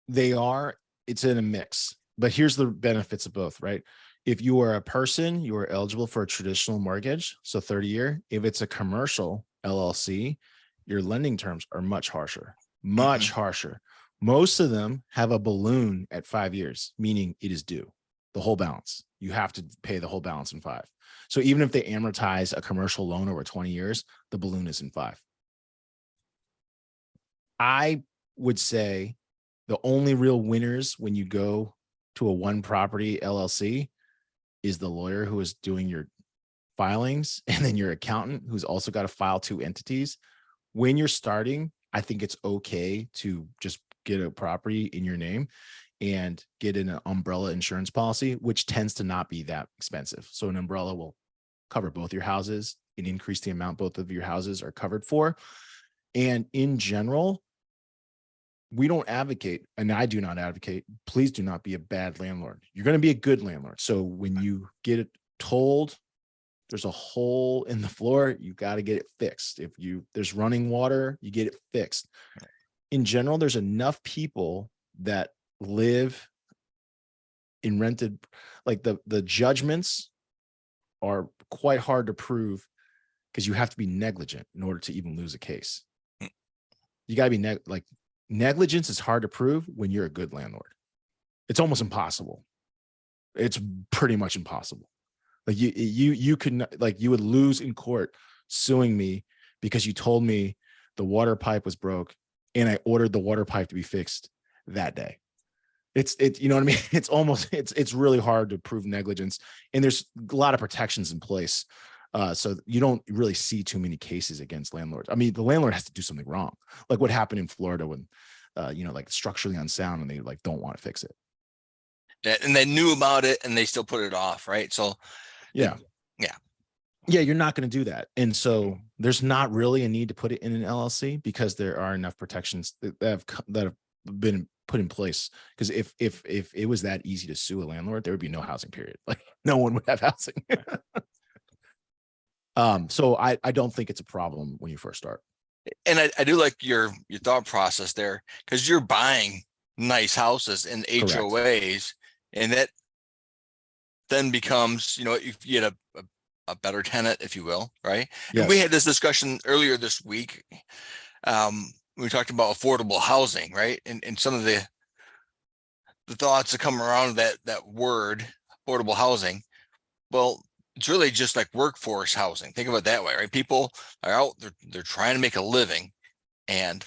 it's in a mix, but here's the benefits of both, right? If you are a person, you are eligible for a traditional mortgage, so 30-year. If it's a commercial LLC, your lending terms are much harsher, much harsher. Most of them have a balloon at 5 years, meaning it is due, the whole balance. You have to pay the whole balance in 5. So even if they amortize a commercial loan over 20 years, the balloon is in 5. I would say the only real winners when you go to a one property LLC is the lawyer who is doing your filings, and then your accountant who's also got to file 2 entities. When you're starting, I think it's okay to just get a property in your name and get an umbrella insurance policy, which tends to not be that expensive. So an umbrella will cover both your houses and increase the amount both of your houses are covered for. And in general, we don't advocate, and I do not advocate, please do not be a bad landlord. You're going to be a good landlord. So when you get it told there's a hole in the floor, you got to get it fixed. If there's running water, you get it fixed. In general, there's enough people that live in rented, like the judgments are quite hard to prove, because you have to be negligent in order to even lose a case. You got to be negligence is hard to prove when you're a good landlord. It's almost impossible. It's pretty much impossible. Like you could, like, you would lose in court suing me because you told me the water pipe was broke and I ordered the water pipe to be fixed that day. It's you know what I mean? It's really hard to prove negligence, and there's a lot of protections in place. So you don't really see too many cases against landlords. I mean, the landlord has to do something wrong, like what happened in Florida when, like structurally unsound, and they like don't want to fix it. Yeah, and they knew about it and they still put it off, right? So yeah, you're not going to do that, and so there's not really a need to put it in an LLC, because there are enough protections that have been put in place. Because if it was that easy to sue a landlord, there would be no housing, period. Like no one would have housing. So I don't think it's a problem when you first start. And I do like your thought process there, because you're buying nice houses in HOAs, and that then becomes, if you get a better tenant, if you will, right? Yes. And we had this discussion earlier this week. We talked about affordable housing, right? And some of the thoughts that come around that word, affordable housing. Well, it's really just like workforce housing. Think of it that way, right? People are out, they're trying to make a living. And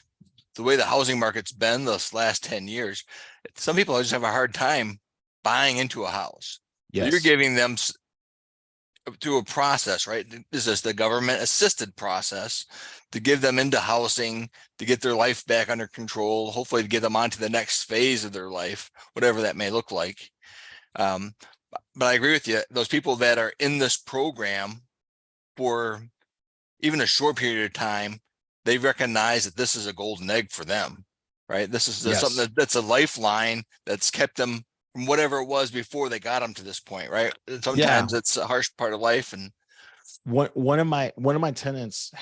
the way the housing market's been this last 10 years, some people just have a hard time buying into a house. Yes. So you're giving them through a process, right? This is the government assisted process to give them into housing, to get their life back under control, hopefully to get them on to the next phase of their life, whatever that may look like. But I agree with you. Those people that are in this program for even a short period of time, they recognize that this is a golden egg for them, right? This is something that's a lifeline that's kept them from whatever it was before they got them to this point, right? Sometimes it's a harsh part of life. And one of my tenants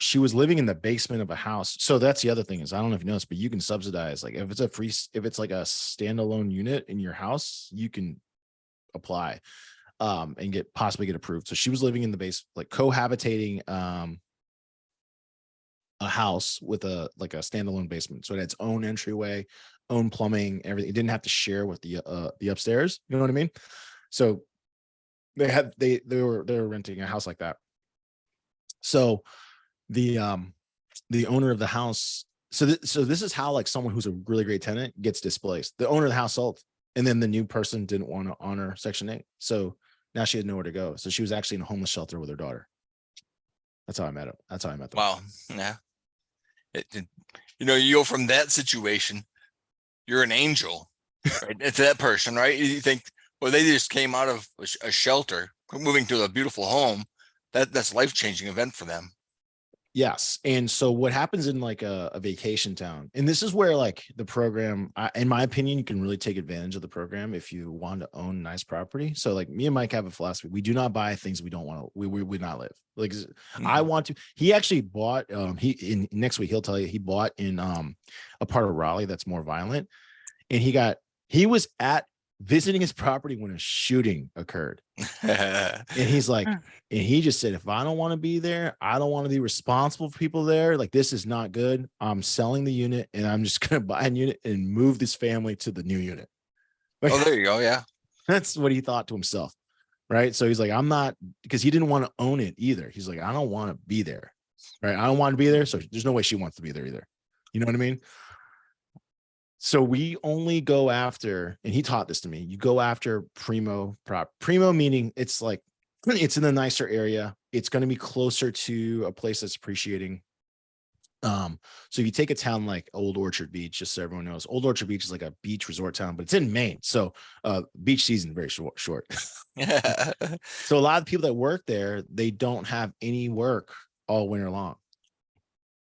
she was living in the basement of a house. So that's the other thing is, I don't know if you know this, but you can subsidize, like if it's like a standalone unit in your house, you can apply and possibly get approved. So she was living in the base, like cohabitating a house with a standalone basement. So it had its own entryway, own plumbing, everything. It didn't have to share with the upstairs. You know what I mean? So they were renting a house like that. So the owner of the house, so this is how like someone who's a really great tenant gets displaced. The owner of the house sold, and then the new person didn't want to honor Section 8. So now she had nowhere to go. So she was actually in a homeless shelter with her daughter. That's how I met him. That's how I met them. Wow. Yeah. You know, you go from that situation, you're an angel, right? It's that person, right? You think, well, they just came out of a shelter, moving to a beautiful home. That's a life-changing event for them. Yes. And so what happens in like a vacation town, and this is where like the program, in my opinion, you can really take advantage of the program if you want to own nice property. So like me and Mike have a philosophy. We do not buy things we don't want to, we would not live. Like I want to, he actually bought, next week, he'll tell you, he bought in a part of Raleigh that's more violent. And he was at visiting his property when a shooting occurred. And he's like, and he just said, if I don't want to be there, I don't want to be responsible for people there. Like, this is not good. I'm selling the unit and I'm just going to buy a unit and move this family to the new unit. Like, oh, there you go. Yeah. That's what he thought to himself. Right. So he's like, I'm not, because he didn't want to own it either. He's like, I don't want to be there. Right. I don't want to be there. So there's no way she wants to be there either. You know what I mean? So we only go after, and he taught this to me, you go after primo meaning it's like, it's in a nicer area. It's going to be closer to a place that's appreciating. So if you take a town like Old Orchard Beach, just so everyone knows, Old Orchard Beach is like a beach resort town, but it's in Maine. So beach season, very short. So a lot of people that work there, they don't have any work all winter long.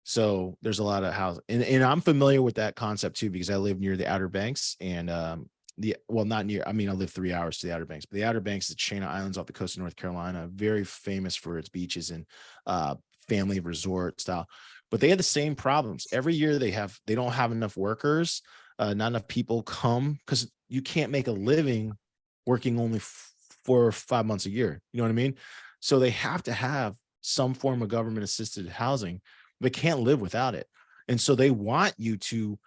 So there's a lot of housing, and I'm familiar with that concept too, because I live near the Outer Banks and not near, I mean, I live 3 hours to the Outer Banks, but the Outer Banks, the chain of islands off the coast of North Carolina, very famous for its beaches and family resort style. But they had the same problems every year. They don't have enough workers, not enough people come, because you can't make a living working only 4 or 5 months a year. You know what I mean? So they have to have some form of government assisted housing. They can't live without it. And so they want you to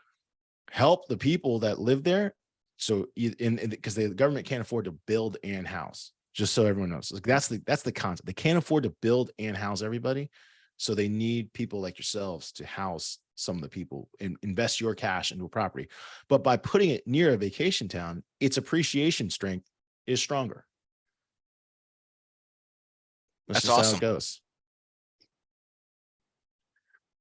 help the people that live there. So because the government can't afford to build and house, just so everyone knows. Like that's the concept. They can't afford to build and house everybody. So they need people like yourselves to house some of the people and invest your cash into a property. But by putting it near a vacation town, its appreciation strength is stronger. That's awesome. How it goes.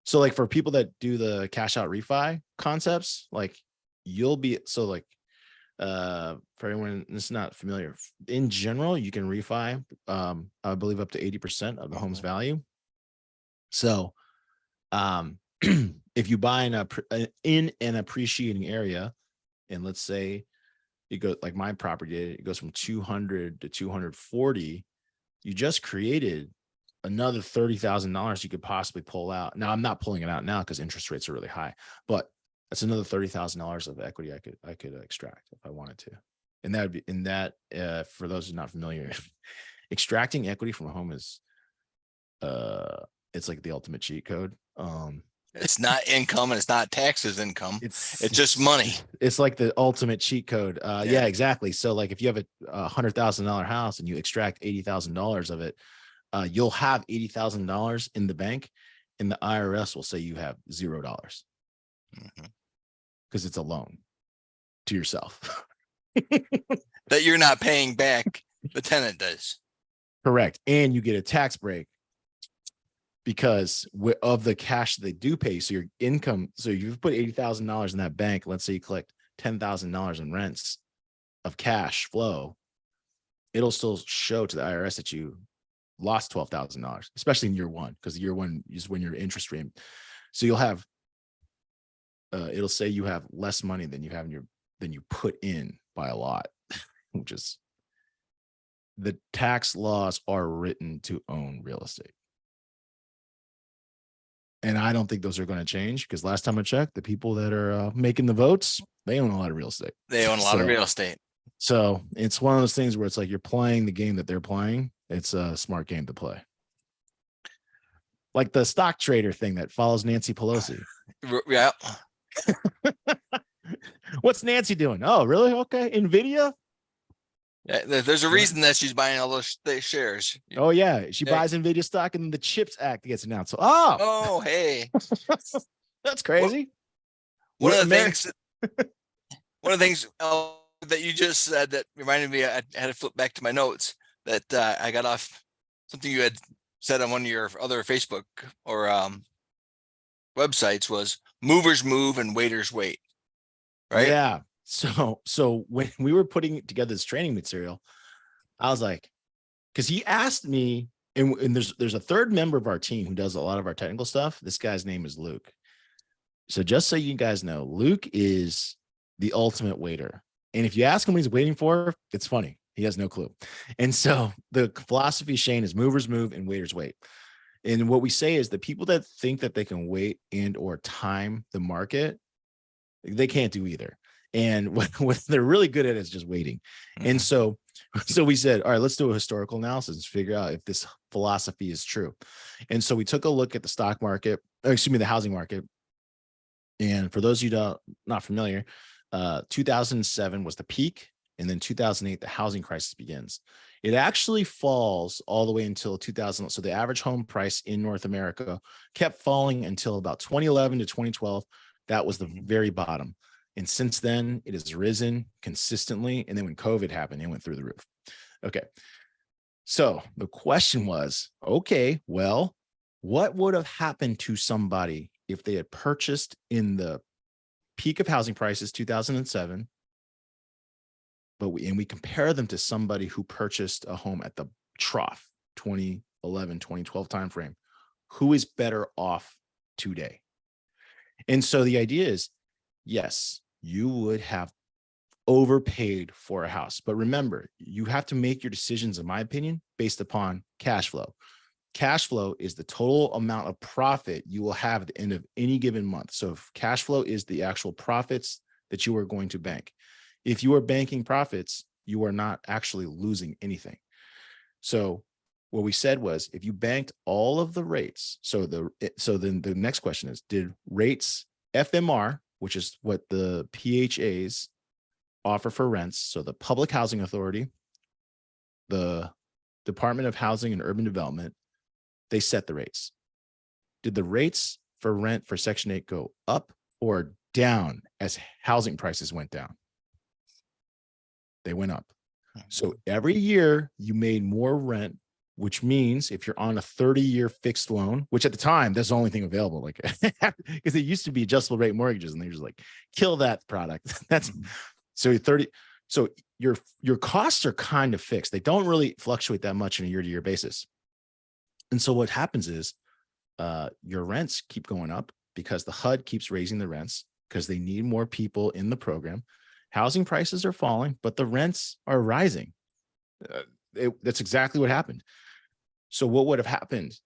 So like for people that do the cash out refi concepts, like you'll be, so like for everyone that's not familiar, in general, you can refi, I believe up to 80% of the home's value. So if you buy in an appreciating area, and let's say it goes like my property, it goes from 200 to 240, you just created another $30,000 you could possibly pull out. Now I'm not pulling it out now because interest rates are really high, but that's another $30,000 of equity I could extract if I wanted to. And that would be in that, for those who are not familiar, extracting equity from a home is, it's like the ultimate cheat code. It's not income and it's not taxes income. It's just money. It's like the ultimate cheat code. Yeah, exactly. So like if you have a $100,000 house and you extract $80,000 of it, you'll have $80,000 in the bank, and the IRS will say you have $0 because it's a loan to yourself that you're not paying back. The tenant does. Correct. And you get a tax break because of the cash they do pay. So your income, so you've put $80,000 in that bank. Let's say you collect $10,000 in rents of cash flow. It'll still show to the IRS that you lost $12,000, especially in year one, because year one is when your interest rate. So you'll have, it'll say you have less money than you have than you put in by a lot, which is, the tax laws are written to own real estate. And I don't think those are going to change, because last time I checked, the people that are making the votes, they own a lot of real estate. They own a lot of real estate. So it's one of those things where it's like you're playing the game that they're playing. It's a smart game to play. Like the stock trader thing that follows Nancy Pelosi. Yeah. What's Nancy doing? Oh, really? Okay. NVIDIA? Yeah, there's a reason that she's buying all those shares. Oh yeah, she Yeah. buys Nvidia stock, and then the Chips Act gets announced. So, Oh, hey. that's Well, crazy. one We're of the Ameri- things that you just said that reminded me, I had to flip back to my notes that I got off something you had said on one of your other Facebook or websites was movers move and waiters wait. Right? Yeah. So when we were putting together this training material, I was like, because he asked me, and there's a third member of our team who does a lot of our technical stuff. This guy's name is Luke. So just so you guys know, Luke is the ultimate waiter. And if you ask him what he's waiting for, it's funny. He has no clue. And so the philosophy, Shane, is movers move and waiters wait. And what we say is the people that think that they can wait and or time the market, they can't do either. And what they're really good at is just waiting. And so we said, all right, let's do a historical analysis and figure out if this philosophy is true. And so we took a look at the stock market, the housing market. And for those of you not familiar, 2007 was the peak. And then 2008, the housing crisis begins. It actually falls all the way until 2000. So the average home price in North America kept falling until about 2011 to 2012. That was the very bottom. And since then, it has risen consistently. And then when COVID happened, it went through the roof. Okay. So the question was, okay, well, what would have happened to somebody if they had purchased in the peak of housing prices, 2007, but we compare them to somebody who purchased a home at the trough, 2011, 2012 timeframe, who is better off today? And so the idea is, yes, you would have overpaid for a house. But remember, you have to make your decisions, in my opinion, based upon cash flow. Cash flow is the total amount of profit you will have at the end of any given month. So if cash flow is the actual profits that you are going to bank. If you are banking profits, you are not actually losing anything. So what we said was, if you banked all of the rates, so then the next question is, did rates FMR, which is what the PHAs offer for rents, so the Public Housing Authority, the Department of Housing and Urban Development, they set the rates. Did the rates for rent for Section 8 go up or down as housing prices went down? They went up. So every year you made more rent, which means if you're on a 30-year fixed loan, which at the time, that's the only thing available, like, because it used to be adjustable rate mortgages, and they're just like, kill that product. That's so 30. So your costs are kind of fixed. They don't really fluctuate that much on a year-to-year basis. And so what happens is your rents keep going up because the HUD keeps raising the rents because they need more people in the program. Housing prices are falling, but the rents are rising. That's exactly what happened. So what would have happened?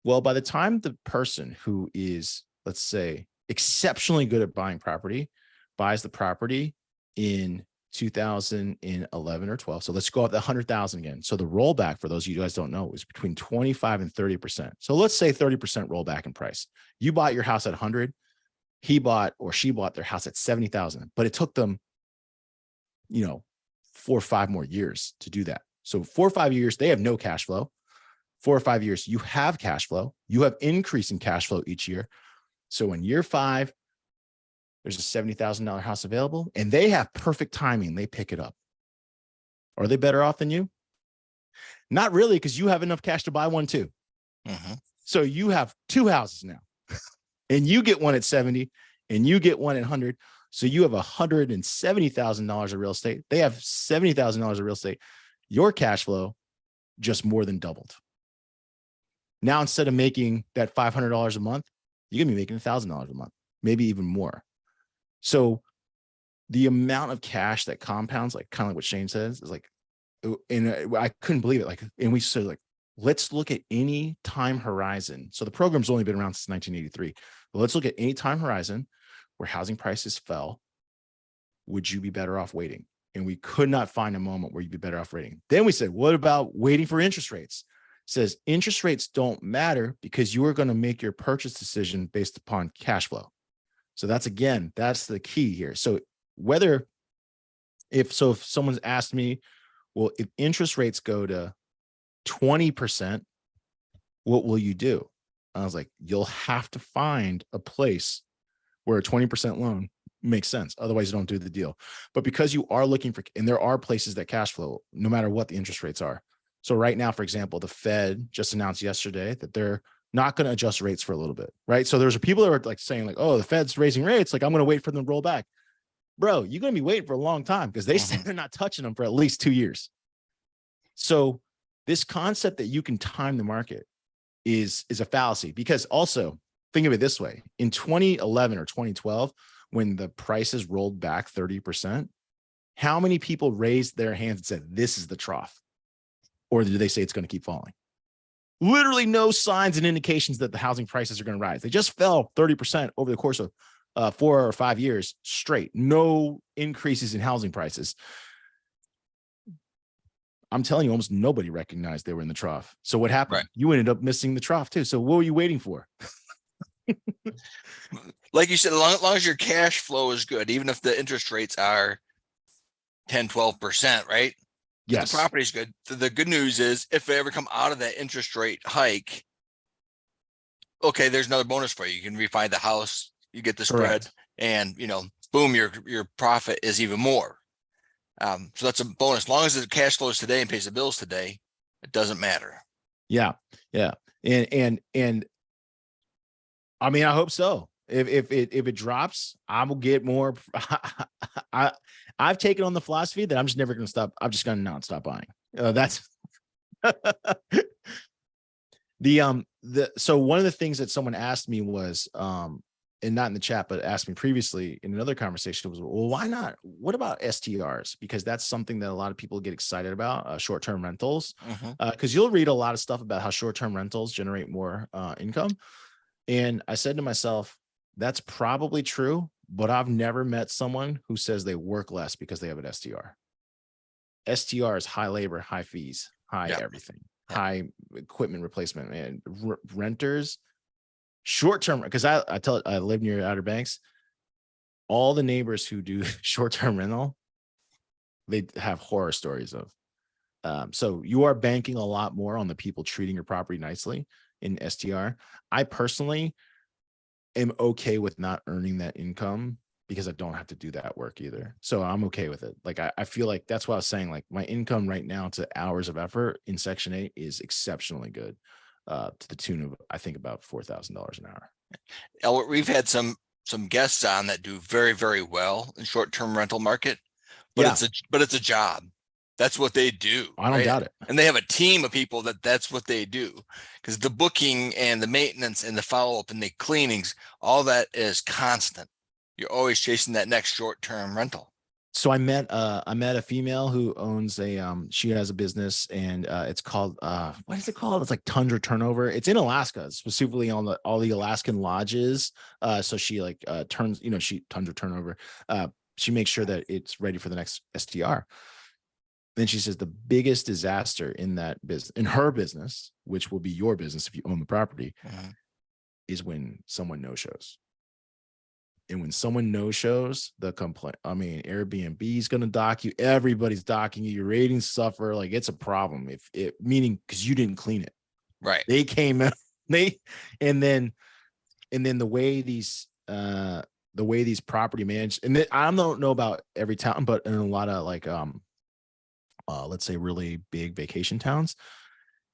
Well, by the time the person who is, let's say, exceptionally good at buying property buys the property in 2011 or 12. So let's go up to 100,000 again. So the rollback, for those of you guys don't know, is between 25 and 30%. So let's say 30% rollback in price. You bought your house at 100. He bought or she bought their house at 70,000, but it took them, 4 or 5 more years to do that. So 4 or 5 years, they have no cash flow. 4 or 5 years, you have cash flow. You have increasing cash flow each year. So in year 5, there's a $70,000 house available, and they have perfect timing. They pick it up. Are they better off than you? Not really, because you have enough cash to buy one too. So you have 2 houses now, and you get one at 70, and you get one at 100. So you have $170,000 of real estate. They have $70,000 of real estate. Your cash flow just more than doubled. Now, instead of making that $500 a month, you're gonna be making $1,000 a month, maybe even more. So the amount of cash that compounds, like kind of like what Shane says, is like, and I couldn't believe it. Like, and we said, like, let's look at any time horizon. So the program's only been around since 1983. But let's look at any time horizon where housing prices fell. Would you be better off waiting? And we could not find a moment where you'd be better off waiting. Then we said, what about waiting for interest rates? It says interest rates don't matter because you are going to make your purchase decision based upon cash flow. So that's the key here. So if someone's asked me, Well, if interest rates go to 20%, what will you do? I was like, you'll have to find a place where a 20% loan makes sense. Otherwise, you don't do the deal. But because you are looking for, and there are places that cash flow, no matter what the interest rates are. So right now, for example, the Fed just announced yesterday that they're not going to adjust rates for a little bit, right? So there's people that are like saying like, oh, the Fed's raising rates. Like, I'm going to wait for them to roll back. Bro, you're going to be waiting for a long time because they say they're not touching them for at least 2 years. So this concept that you can time the market is a fallacy, because also think of it this way. In 2011 or 2012, when the prices rolled back 30%, how many people raised their hands and said, this is the trough? Or did they say it's going to keep falling? Literally no signs and indications that the housing prices are going to rise. They just fell 30% over the course of 4 or 5 years straight. No increases in housing prices. I'm telling you, almost nobody recognized they were in the trough. So what happened? Right. You ended up missing the trough too. So what were you waiting for? Like you said, as long as your cash flow is good, even if the interest rates are 10, 12%, right? If Yes. the property is good. The good news is if they ever come out of that interest rate hike, okay, there's another bonus for you. You can refi the house, you get the spread, Correct. and boom, your profit is even more. So that's a bonus. As long as the cash flows today and pays the bills today, it doesn't matter. Yeah. Yeah. And I mean, I hope so. If it drops, I will get more. I've taken on the philosophy that I'm just never going to stop. I'm just going to not stop buying. That's so one of the things that someone asked me was, and not in the chat, but asked me previously in another conversation was, well, why not? What about STRs? Because that's something that a lot of people get excited about, short-term rentals. Because you'll read a lot of stuff about how short-term rentals generate more income. And I said to myself, that's probably true, but I've never met someone who says they work less because they have an STR. STR is high labor, high fees, high everything, high equipment replacement, and renters, short-term. Because I live near Outer Banks. All the neighbors who do short-term rental, they have horror stories of. So you are banking a lot more on the people treating your property nicely in STR. I personally am okay with not earning that income because I don't have to do that work either. So I'm okay with it. Like, I feel like that's what I was saying. Like, my income right now to hours of effort in Section 8 is exceptionally good, to the tune of, I think, about $4,000 an hour. Albert, we've had some guests on that do very, very well in short-term rental market, but it's a job. That's what they do. I don't doubt it. And they have a team of people that's what they do, because the booking and the maintenance and the follow-up and the cleanings, all that is constant. You're always chasing that next short-term rental. So I met a female who owns she has a business, and it's called what is it called? It's like Tundra Turnover. It's in Alaska, specifically on all the Alaskan lodges. So she turns, she Tundra Turnover. She makes sure that it's ready for the next STR. Then she says the biggest disaster in her business, which will be your business if you own the property, is when someone no-shows. And when someone no-shows, the complaint, I mean, Airbnb is going to dock you. Everybody's docking you. Your ratings suffer. Like, it's a problem. Meaning because you didn't clean it. Right. They came in, and then the way these property managed, and I don't know about every town, but in a lot of let's say really big vacation towns,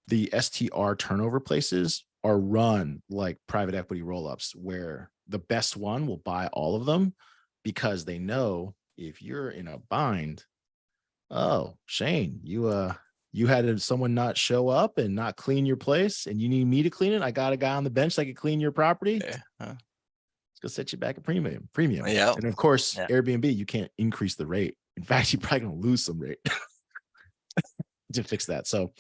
the STR turnover places are run like private equity roll-ups, where the best one will buy all of them because they know if you're in a bind, oh, Shane, you had someone not show up and not clean your place and you need me to clean it. I got a guy on the bench that can clean your property. Yeah. It's gonna set you back a premium. Yeah. And of course, Airbnb, you can't increase the rate. In fact, you're probably gonna lose some rate to fix that. So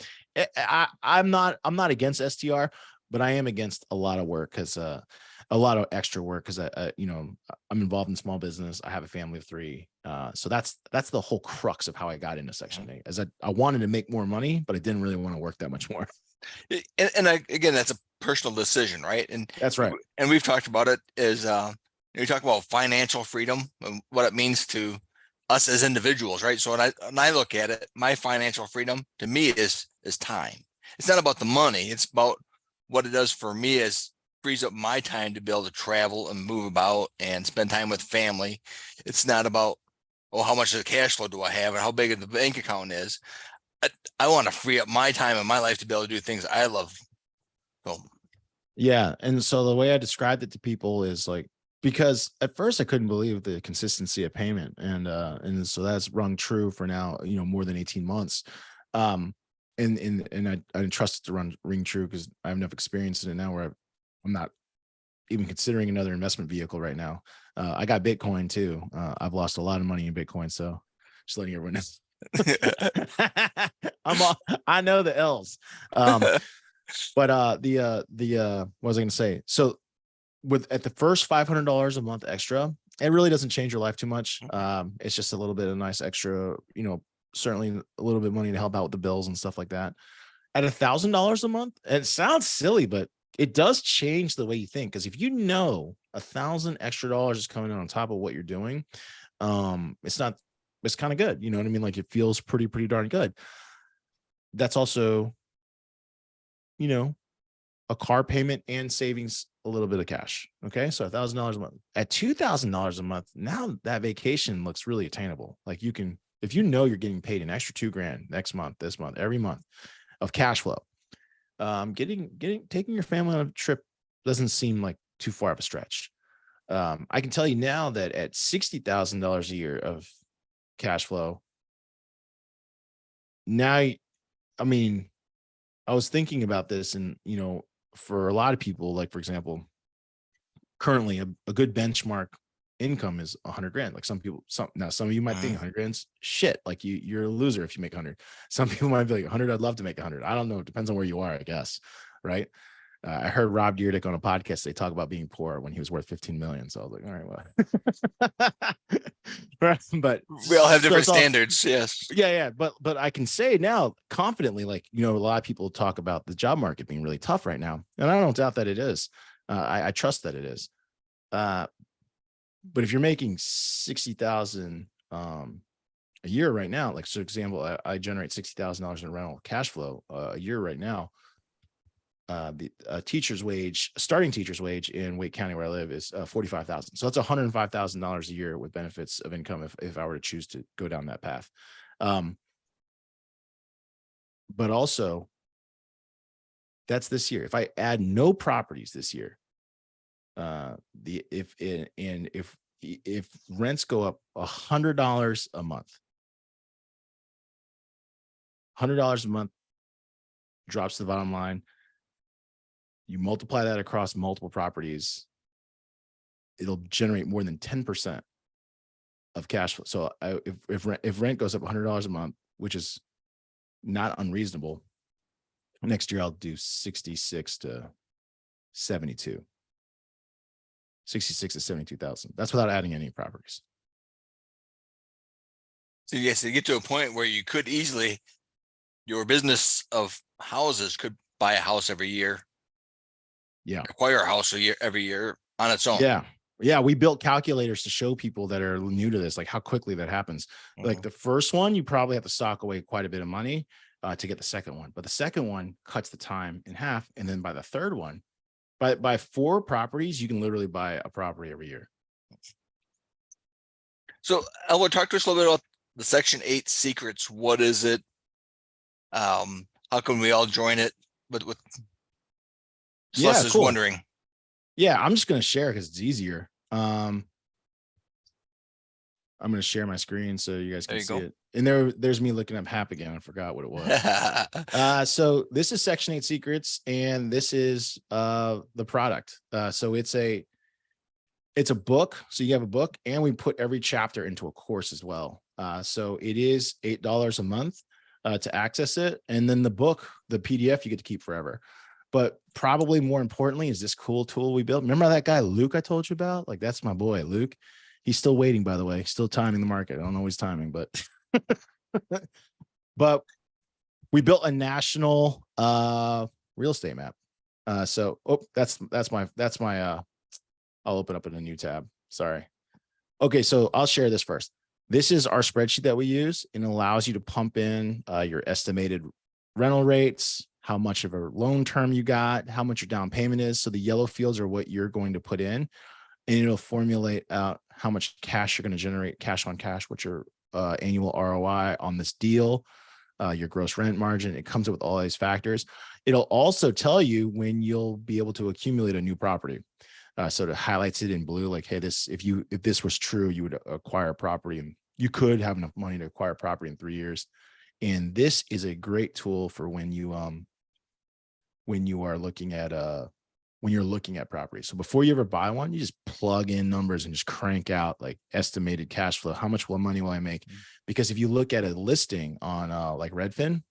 I'm not against STR, but I am against a lot of work, because a lot of extra work, because I'm involved in small business. I have a family of 3. So that's the whole crux of how I got into Section 8, as I wanted to make more money, but I didn't really want to work that much more. And again, that's a personal decision, right? And that's right. And we've talked about it as we talk about financial freedom and what it means to us as individuals, right? So when I look at it, my financial freedom to me is time. It's not about the money. It's about what it does for me as frees up my time to be able to travel and move about and spend time with family. It's not about, oh, how much of the cash flow do I have and how big of the bank account is. I want to free up my time in my life to be able to do things I love. So Yeah. And so the way I described it to people is like, because at first I couldn't believe the consistency of payment. And so that's rung true for now, more than 18 months. And I trust it to ring true because I have enough experience in it now where I'm not even considering another investment vehicle right now. I got Bitcoin too. I've lost a lot of money in Bitcoin. So just letting everyone know. I know the L's. But what was I going to say? So at the first $500 a month extra, it really doesn't change your life too much. It's just a little bit of nice extra, certainly a little bit of money to help out with the bills and stuff like that. At $1,000 a month, it sounds silly, but it does change the way you think. Because if $1,000 extra is coming in on top of what you're doing, it's kind of good. You know what I mean? Like it feels pretty darn good. That's also, a car payment and savings a little bit of cash. Okay. So $1,000 a month. At $2,000 a month, now that vacation looks really attainable. Like you can, if you're getting paid an extra $2,000 next month, this month, every month of cash flow, taking your family on a trip doesn't seem like too far of a stretch. I can tell you now that at $60,000 a year of cash flow, now, I mean, I was thinking about this and, for a lot of people, like, for example, currently a good benchmark income is $100,000. Like some of you might think $100,000 shit. Like you're a loser if you make 100. Some people might be like 100. I'd love to make 100. I don't know. It depends on where you are, I guess. Right. I heard Rob Dyrdek on a podcast. They talk about being poor when he was worth 15 million. So I was like, all right, well, but we all have different standards. Yes. Yeah. But I can say now confidently, like, a lot of people talk about the job market being really tough right now. And I don't doubt that it is. I trust that it is. But if you're making 60,000 a year right now, like, for example, I generate $60,000 in rental cash flow a year right now. The starting teacher's wage in Wake County where I live is $45,000. So that's $105,000 a year with benefits of income if I were to choose to go down that path. But also that's this year. If I add no properties this year, if rents go up $100 a month, $100 a month drops to the bottom line. You multiply that across multiple properties, it'll generate more than 10% of cash flow. So if rent goes up $100 a month, which is not unreasonable, next year I'll do 66 to 72. 66 to 72,000. That's without adding any properties. So yes, you get to a point where you could easily, your business of houses could buy a house every year. Yeah. Acquire a house every year on its own. Yeah. We built calculators to show people that are new to this, like how quickly that happens. Like the first one, you probably have to sock away quite a bit of money to get the second one. But the second one cuts the time in half. And then by the third one, by 4 properties, you can literally buy a property every year. So Albert, talk to us a little bit about the Section 8 secrets. What is it? How can we all join it? With Celeste is wondering. Yeah, I'm just going to share because it's easier. I'm going to share my screen so you guys can see it. And there's me looking up HAP again. I forgot what it was. So this is Section 8 Secrets, and this is the product. So it's a book. So you have a book, and we put every chapter into a course as well. So it is $8 a month to access it. And then the book, the PDF, you get to keep forever. But probably more importantly is this cool tool we built. Remember that guy, Luke, I told you about? Like, that's my boy, Luke. He's still waiting, by the way, still timing the market. I don't know his timing, but but we built a national real estate map. So that's my I'll open up in a new tab. Sorry. Okay, so I'll share this first. This is our spreadsheet that we use, and it allows you to pump in your estimated rental rates, how much of a loan term you got, how much your down payment is. So the yellow fields are what you're going to put in, and it'll formulate out how much cash you're going to generate, cash on cash, what's your annual ROI on this deal, your gross rent margin. It comes up with all these factors. It'll also tell you when you'll be able to accumulate a new property. So it highlights it in blue, like, hey, if this was true, you would acquire a property, and you could have enough money to acquire a property in 3 years. And this is a great tool for when you are looking at when you're looking at property. So before you ever buy one, you just plug in numbers and just crank out like estimated cash flow. How much money will I make? Because if you look at a listing on like Redfin,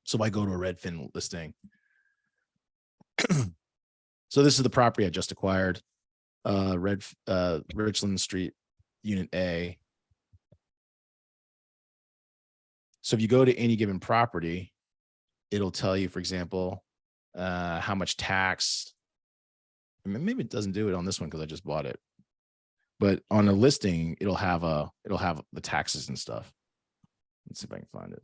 so I go to a Redfin listing. So this is the property I just acquired, Richland Street, Unit A. So if you go to any given property, it'll tell you, for example, how much tax. I mean, maybe it doesn't do it on this one because I just bought it, but on a listing, it'll have the taxes and stuff. Let's see if I can find it.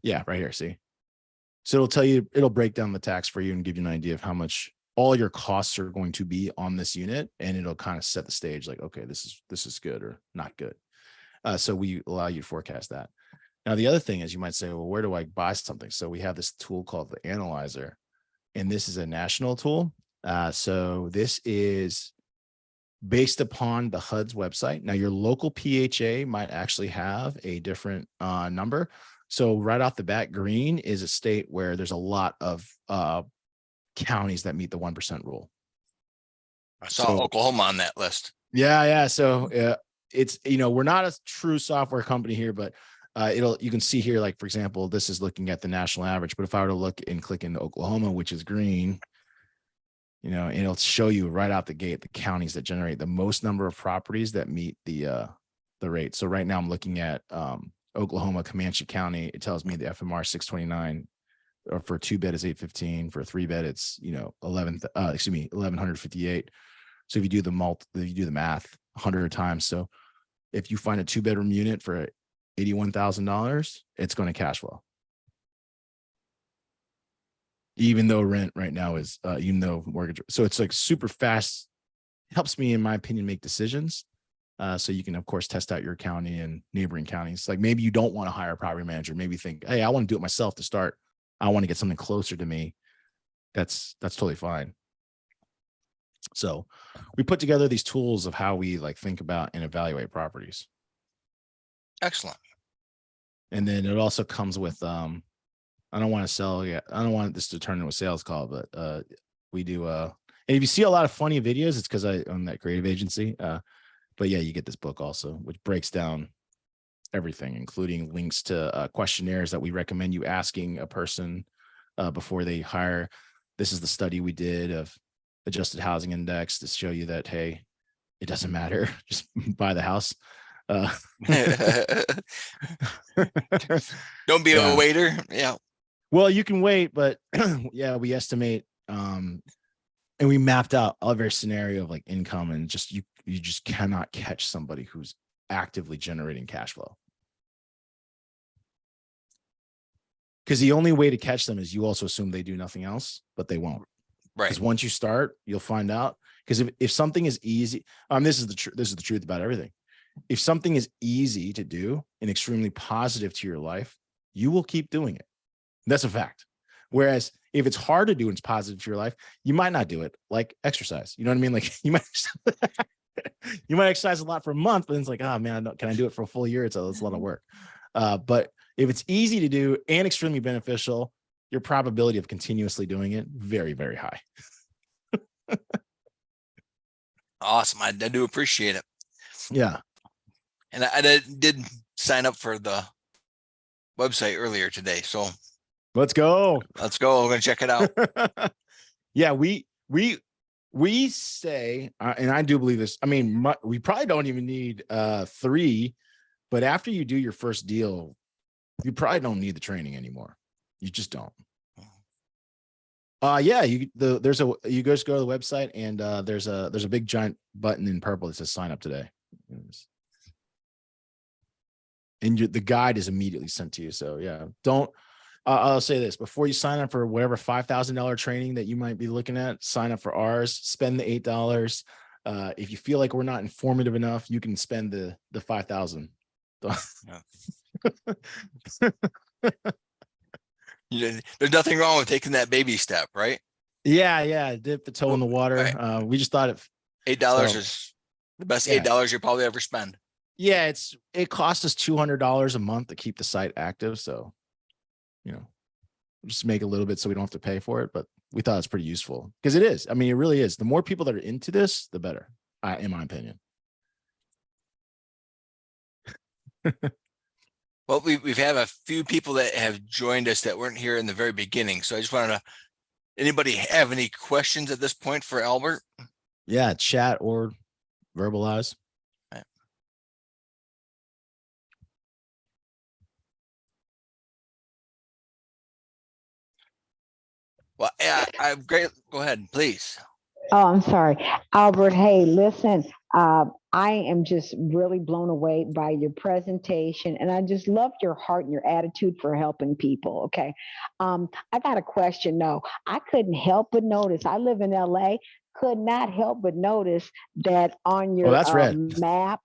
Yeah, right here. See, so it'll tell you, it'll break down the tax for you and give you an idea of how much all your costs are going to be on this unit, and it'll kind of set the stage like, okay, this is good or not good. So we allow you to forecast that. Now, the other thing is, you might say, well, where do I buy something? So we have this tool called the Analyzer, and this is a national tool. So this is based upon the HUD's website. Now, your local PHA might actually have a different number. So right off the bat, green is a state where there's a lot of counties that meet the 1% rule. I saw Oklahoma on that list. Yeah. So it's, we're not a true software company here, but you can see here, like, for example, this is looking at the national average, but if I were to look and click into Oklahoma, which is green, it'll show you right out the gate the counties that generate the most number of properties that meet the rate. So right now I'm looking at Oklahoma, Comanche County. It tells me the FMR 629, or for a 2-bed is 815. For a 3-bed, it's 1158. So if you do the math 100 times, so if you find a 2-bedroom unit for $81,000, it's going to cash flow. Even though rent right now is, mortgage. So it's like super fast, helps me, in my opinion, make decisions. So you can, of course, test out your county and neighboring counties. Like, maybe you don't want to hire a property manager. Maybe think, hey, I want to do it myself to start. I want to get something closer to me. That's totally fine. So we put together these tools of how we think about and evaluate properties. Excellent. And then it also comes with, I don't want to sell yet. I don't want this to turn into a sales call, but we do. And if you see a lot of funny videos, it's because I own that creative agency. But yeah, you get this book also, which breaks down everything, including links to questionnaires that we recommend you asking a person before they hire. This is the study we did of adjusted housing index to show you that, hey, it doesn't matter. Just buy the house. Don't be a waiter. Yeah. Well, you can wait, but yeah, we estimate and we mapped out every scenario of income, and you just cannot catch somebody who's actively generating cash flow. Because the only way to catch them is you also assume they do nothing else, but they won't. Right. Because once you start, you'll find out. Because if something is easy, this is the truth about everything. If something is easy to do and extremely positive to your life, you will keep doing it. That's a fact. Whereas if it's hard to do and it's positive to your life, you might not do it, like exercise. You know what I mean? Like, you might exercise a lot for a month, but it's like, oh man, can I do it for a full year? It's a lot of work. But if it's easy to do and extremely beneficial, your probability of continuously doing it, very, very high. Awesome. I do appreciate it. Yeah. And I did sign up for the website earlier today. So let's go. We're going to check it out. Yeah, we say, and I do believe this. I mean, we probably don't even need 3, but after you do your first deal, you probably don't need the training anymore. You just don't. Yeah, you guys go to the website and there's a big giant button in purple that says sign up today. And the guide is immediately sent to you. So yeah, don't. I'll say this before you sign up for whatever $5,000 training that you might be looking at. Sign up for ours. Spend the $8. If you feel like we're not informative enough, you can spend the $5,000. There's nothing wrong with taking that baby step, right? Yeah. Dip the toe in the water. Right. We just thought $8 is the best $8 you'll probably ever spend. Yeah, it costs us $200 a month to keep the site active. So, just make a little bit so we don't have to pay for it. But we thought it's pretty useful because it is. I mean, it really is. The more people that are into this, the better, in my opinion. Well, we've had a few people that have joined us that weren't here in the very beginning. So I just wanted to, anybody have any questions at this point for Albert? Yeah, chat or verbalize. Well, yeah, I'm great. Go ahead, please. Oh, I'm sorry. Albert, hey, listen, I am just really blown away by your presentation, and I just loved your heart and your attitude for helping people. Okay. I got a question. No, I couldn't help but notice. I live in LA, could not help but notice that on your that's red. map.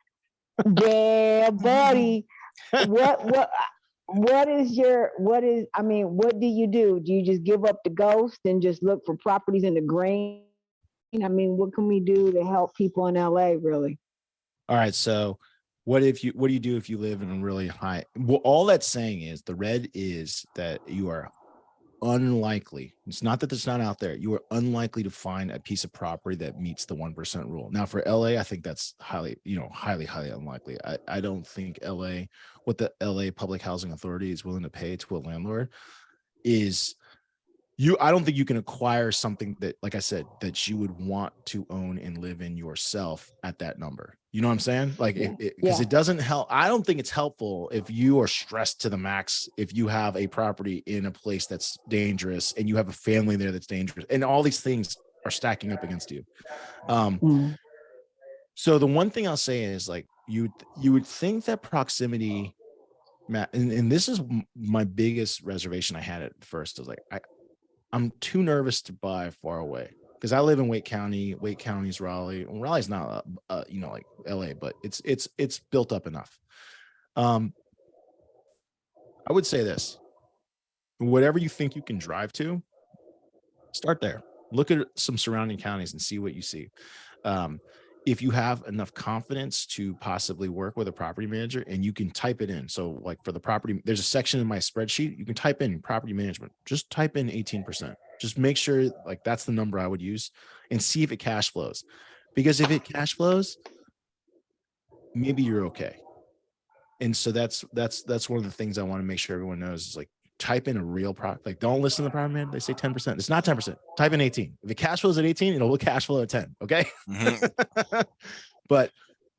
Yeah, buddy. What do you do? Do you just give up the ghost and just look for properties in the green? I mean, what can we do to help people in LA really? All right. So what do you do if you live in a really high, well, all that's saying is the red is that you are unlikely. It's not that it's not out there. You are unlikely to find a piece of property that meets the 1% rule. Now for LA, I think that's highly unlikely. I don't think LA, what the LA Public Housing Authority is willing to pay to a landlord is I don't think you can acquire something that, like I said, that you would want to own and live in yourself at that number. You know what I'm saying? Like, because it doesn't help. I don't think it's helpful if you are stressed to the max, if you have a property in a place that's dangerous and you have a family there that's dangerous and all these things are stacking up against you. So the one thing I'll say is like, you would think that proximity, and this is my biggest reservation I had at first. I was like, I'm too nervous to buy far away because I live in Wake County. Wake County's Raleigh. Well, Raleigh's not, like LA, but it's built up enough. I would say this: whatever you think you can drive to, start there. Look at some surrounding counties and see what you see. If you have enough confidence to possibly work with a property manager and you can type it in. So like for the property, there's a section in my spreadsheet. You can type in property management, just type in 18%. Just make sure like that's the number I would use and see if it cash flows, because if it cash flows, maybe you're okay. And so that's one of the things I want to make sure everyone knows is like, type in a real product. Like don't listen to the property manager. They say 10%. It's not 10%. Type in 18. If it cash flows at 18, it'll cash flow at 10. Okay. Mm-hmm. but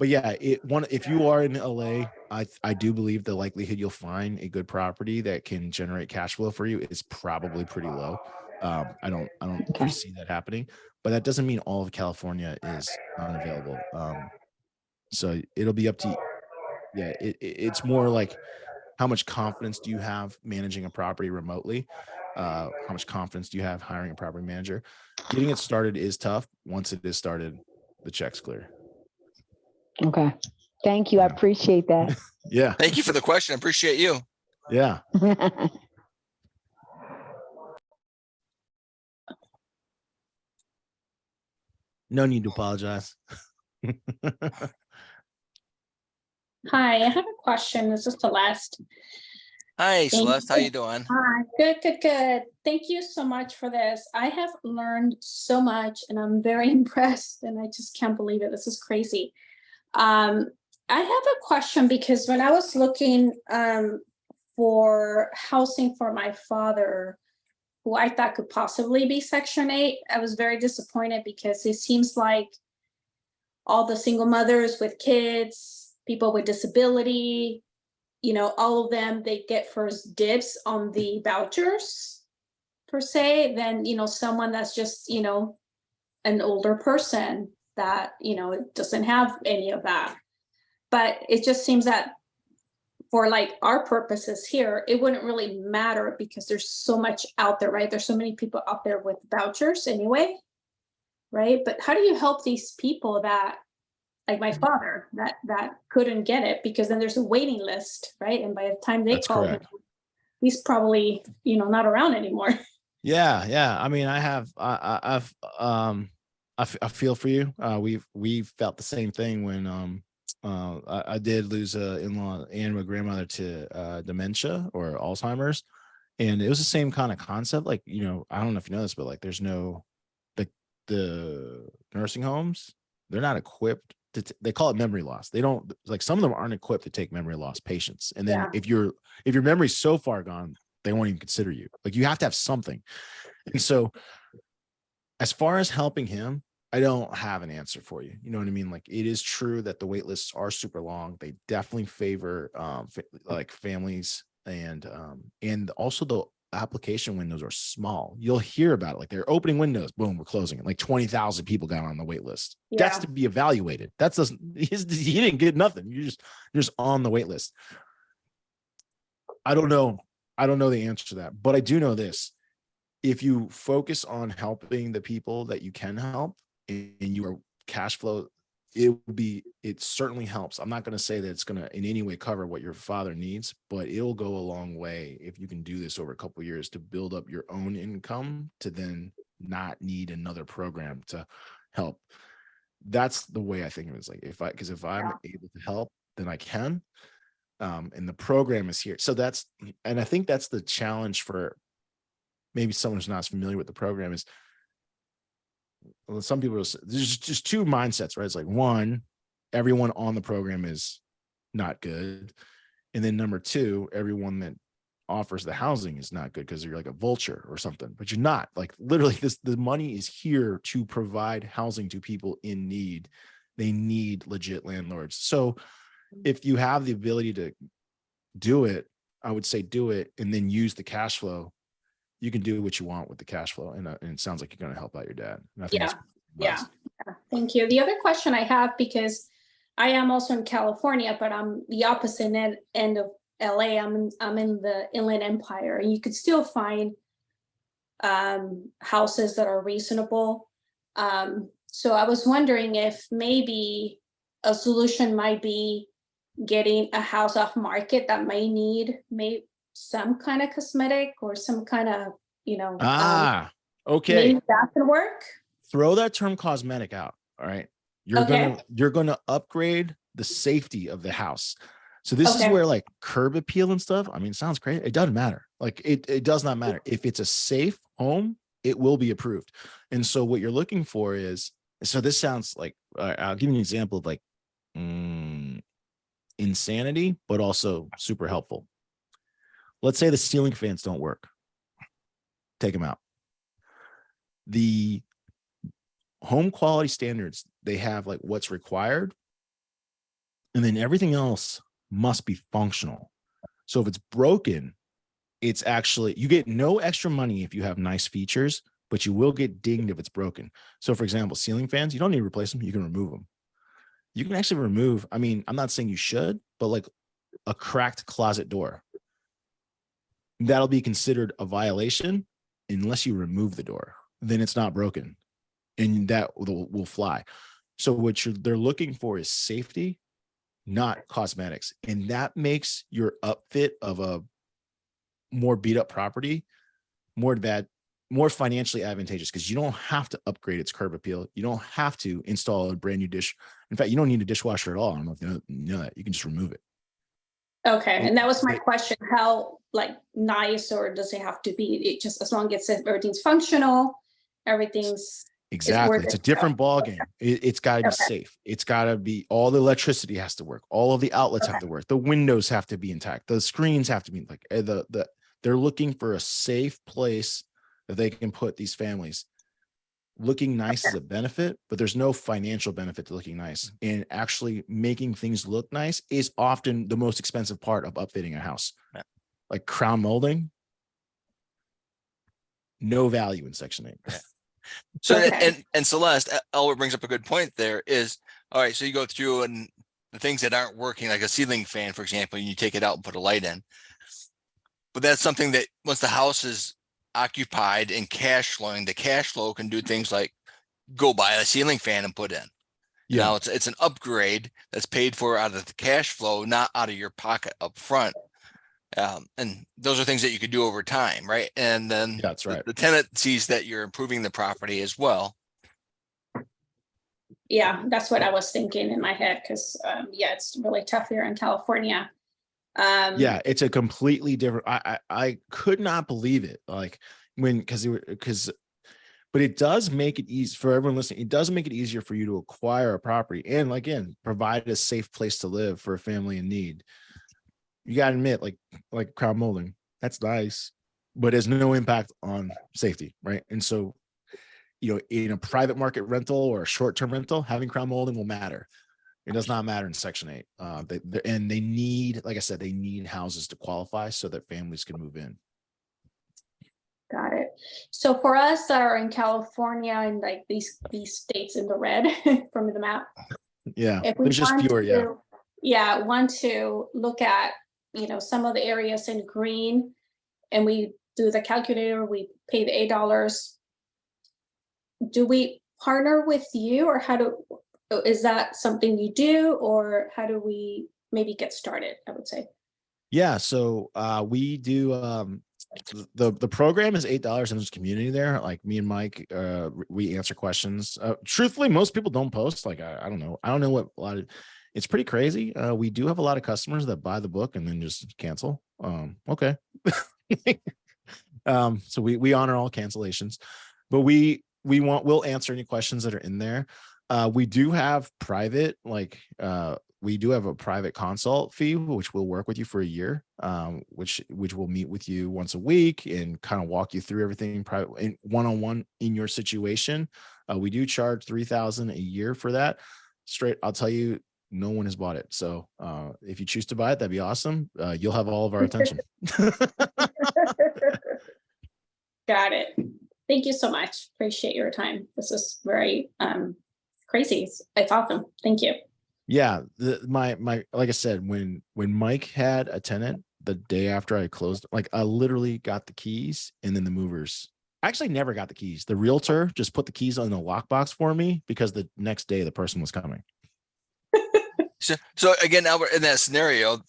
yeah, if you are in LA, I do believe the likelihood you'll find a good property that can generate cash flow for you is probably pretty low. I don't foresee that happening, but that doesn't mean all of California is unavailable. So it'll be up to you. Yeah. It's more like, how much confidence do you have managing a property remotely? How much confidence do you have hiring a property manager? Getting it started is tough. Once it is started, the check's clear. Okay. Thank you. I appreciate that. Yeah. Thank you for the question. I appreciate you. Yeah. No need to apologize. Hi, I have a question. This is Celeste. Hi, Celeste. How you doing? Hi, good. Thank you so much for this. I have learned so much and I'm very impressed and I just can't believe it. This is crazy. I have a question because when I was looking for housing for my father, who I thought could possibly be Section 8, I was very disappointed because it seems like all the single mothers with kids, people with disability, all of them, they get first dibs on the vouchers per se than, someone that's just, an older person that, doesn't have any of that. But it just seems that for like our purposes here, it wouldn't really matter because there's so much out there, right? There's so many people out there with vouchers anyway, right? But how do you help these people that, like my father, that couldn't get it, because then there's a waiting list, right? And by the time they That's call him, correct. he's probably, not around anymore. Yeah. I mean, I feel for you. We've felt the same thing when I did lose a in-law and my grandmother to dementia or Alzheimer's, and it was the same kind of concept. Like, I don't know if you know this, but like, there's no the nursing homes, they're not equipped to. They call it memory loss. They don't, like, some of them aren't equipped to take memory loss patients. And then Yeah. if your memory's so far gone, they won't even consider you. Like, you have to have something. And so, as far as helping him, I don't have an answer for you. You know what I mean? Like, it is true that the wait lists are super long. They definitely favor like families, and also the application windows are small. You'll hear about it. Like, they're opening windows, boom, we're closing it. Like 20,000 people got on the wait list. Yeah. That's to be evaluated. That's he didn't get nothing. You're just on the wait list. I don't know the answer to that, but I do know this. If you focus on helping the people that you can help and you are cash flow, it certainly helps. I'm not going to say that it's going to in any way cover what your father needs, but it'll go a long way if you can do this over a couple of years to build up your own income to then not need another program to help. That's the way I think of it. It's like, if I'm able to help, then I can. And the program is here. So and I think that's the challenge for maybe someone who's not as familiar with the program is, well, some people, there's just two mindsets, right? It's like, one, everyone on the program is not good. And then number two, everyone that offers the housing is not good because you're like a vulture or something, but you're not. Like, literally, the money is here to provide housing to people in need. They need legit landlords. So if you have the ability to do it, I would say do it, and then use the cash flow. You can do what you want with the cash flow, and it sounds like you're going to help out your dad. And I think that's Yeah. Thank you. The other question I have, because I am also in California, but I'm the opposite end of LA. I'm in the Inland Empire, and you could still find houses that are reasonable. So I was wondering if maybe a solution might be getting a house off market that may need some kind of cosmetic or some kind of, okay. Maybe that can work. Throw that term cosmetic out. All right. You're gonna upgrade the safety of the house. So this is where, like, curb appeal and stuff, I mean, it sounds crazy. It doesn't matter. Like, it does not matter. If it's a safe home, it will be approved. And so what you're looking for is, so this sounds like, I'll give you an example of like insanity, but also super helpful. Let's say the ceiling fans don't work. Take them out. The home quality standards, they have like what's required, and then everything else must be functional. So if it's broken, it's actually, you get no extra money if you have nice features, but you will get dinged if it's broken. So for example, ceiling fans, you don't need to replace them. You can remove them. You can actually remove, I mean, I'm not saying you should, but like a cracked closet door, that'll be considered a violation unless you remove the door. Then it's not broken, and that will fly. So what they're looking for is safety, not cosmetics. And that makes your upfit of a more beat up property more financially advantageous, because you don't have to upgrade its curb appeal. You don't have to install a brand new dish. In fact, you don't need a dishwasher at all. I don't know if you know that. You can just remove it. Okay. And that was my question. How like nice, or does it have to be? It just, as long as everything's functional, everything's exactly. It's a different ball game. It's got to be safe. It's got to be, all the electricity has to work. All of the outlets have to work. The windows have to be intact. The screens have to be like they're looking for a safe place that they can put these families. Looking nice is a benefit, but there's no financial benefit to looking nice. And actually making things look nice is often the most expensive part of upfitting a house. Like crown molding, no value in Section 8. So, Okay. and Celeste, Albert brings up a good point there is, all right, so you go through and the things that aren't working, like a ceiling fan, for example, and you take it out and put a light in. But that's something that once the house is occupied and cash flowing, the cash flow can do things like go buy a ceiling fan and put in. Yeah. Now it's an upgrade that's paid for out of the cash flow, not out of your pocket up front. And those are things that you could do over time, right? And then That's right. the tenant sees that you're improving the property as well. Yeah, that's what I was thinking in my head because, yeah, it's really tough here in California. Yeah, it's a completely different. I could not believe it. Like but it does make it easy for everyone listening. It does make it easier for you to acquire a property and again, provide a safe place to live for a family in need. You got to admit, like crown molding, that's nice, but there's no impact on safety, right? And so, in a private market rental or a short-term rental, having crown molding will matter. It does not matter in Section 8. They need, like I said, they need houses to qualify so that families can move in. Got it. So for us that are in California and like these states in the red from the map, Yeah, if we there's just want fewer. want to look at, some of the areas in green and we do the calculator, we pay the $8. Do we partner with you or is that something you do or how do we maybe get started, I would say? Yeah, so we do the program is $8 and there's community there. Like me and Mike, we answer questions. Truthfully, most people don't post. Like I don't know what a lot of. It's pretty crazy. We do have a lot of customers that buy the book and then just cancel. Okay. So we honor all cancellations, but we'll answer any questions that are in there. We do have we do have a private consult fee, which will work with you for a year, which will meet with you once a week and kind of walk you through everything private and one-on-one in your situation. We do charge $3,000 a year for that. Straight, I'll tell you, no one has bought it. So if you choose to buy it, that'd be awesome. You'll have all of our attention. Got it. Thank you so much. Appreciate your time. This is very crazy. It's awesome. Thank you. Yeah, my like I said, when Mike had a tenant the day after I closed, like I literally got the keys and then the movers. I actually never got the keys. The realtor just put the keys on the lockbox for me because the next day the person was coming. So again, Albert, in that scenario,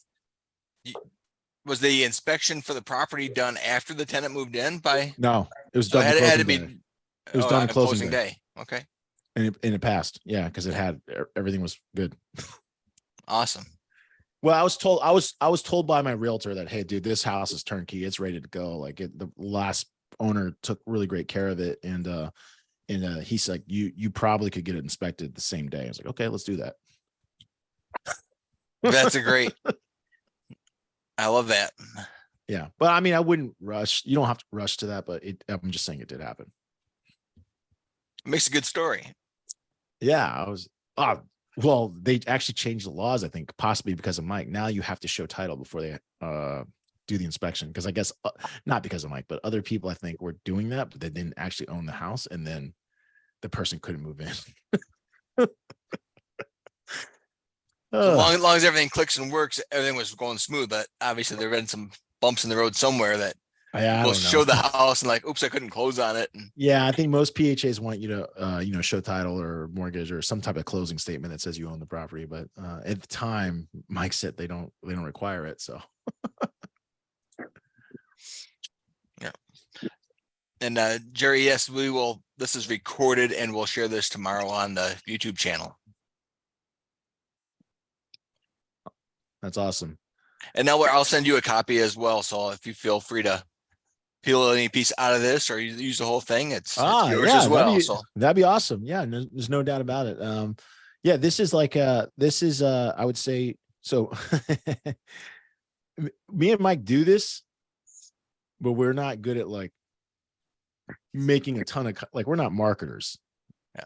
was the inspection for the property done after the tenant moved in by? No, it was So done. it had to be. It was done on closing day. Okay. And it passed. Yeah, because it had everything was good. Awesome. Well, I was told by my realtor that, hey, dude, this house is turnkey. It's ready to go. Like the last owner took really great care of it, and he's like, you probably could get it inspected the same day. I was like, okay, let's do that. That's a great. I love that. Yeah, but I mean, I wouldn't rush. You don't have to rush to that, but I'm just saying it did happen. It makes a good story. Yeah, well, they actually changed the laws, I think, possibly because of Mike. Now you have to show title before they do the inspection. Because I guess not because of Mike, but other people I think were doing that, but they didn't actually own the house, and then the person couldn't move in. So long as everything clicks and works, everything was going smooth. But obviously, there have been some bumps in the road somewhere that will show the house and like, oops, I couldn't close on it. Yeah, I think most PHAs want you to, show title or mortgage or some type of closing statement that says you own the property. But at the time, Mike said they don't require it. So. Yeah. And Jerry, yes, we will. This is recorded and we'll share this tomorrow on the YouTube channel. That's awesome. And now I'll send you a copy as well. So if you feel free to peel any piece out of this or you use the whole thing, it's yours as well. That'd be awesome. Yeah, there's no doubt about it. Yeah, this is I would say, so me and Mike do this, but we're not good at like making a ton of, like, we're not marketers. Yeah.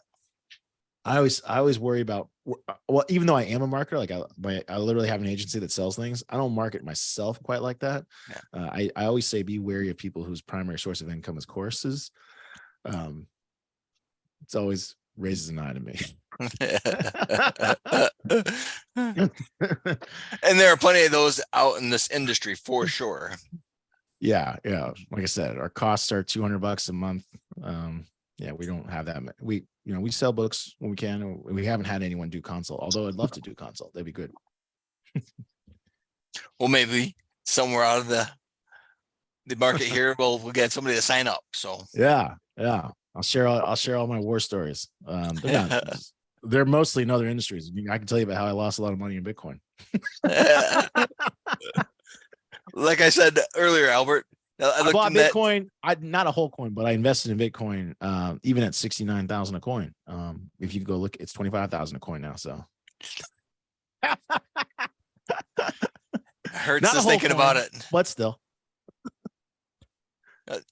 I always worry about, well, even though I am a marketer, like I literally have an agency that sells things. I don't market myself quite like that. Yeah. I always say be wary of people whose primary source of income is courses. It's always raises an eye to me. And there are plenty of those out in this industry for sure. Yeah. Like I said, our costs are $200 a month. Yeah, we don't have that. We sell books when we can. We haven't had anyone do consult, although I'd love to do consult. That'd be good. Well, maybe somewhere out of the market here, we'll get somebody to sign up. So Yeah. I'll share all my war stories. They're mostly in other industries. I mean, I can tell you about how I lost a lot of money in Bitcoin. like I said earlier, Albert, I bought Bitcoin. Not a whole coin, but I invested in Bitcoin, even at 69,000 a coin. If you go look, it's 25,000 a coin now. So hurts not a just whole thinking coin, about it. but still.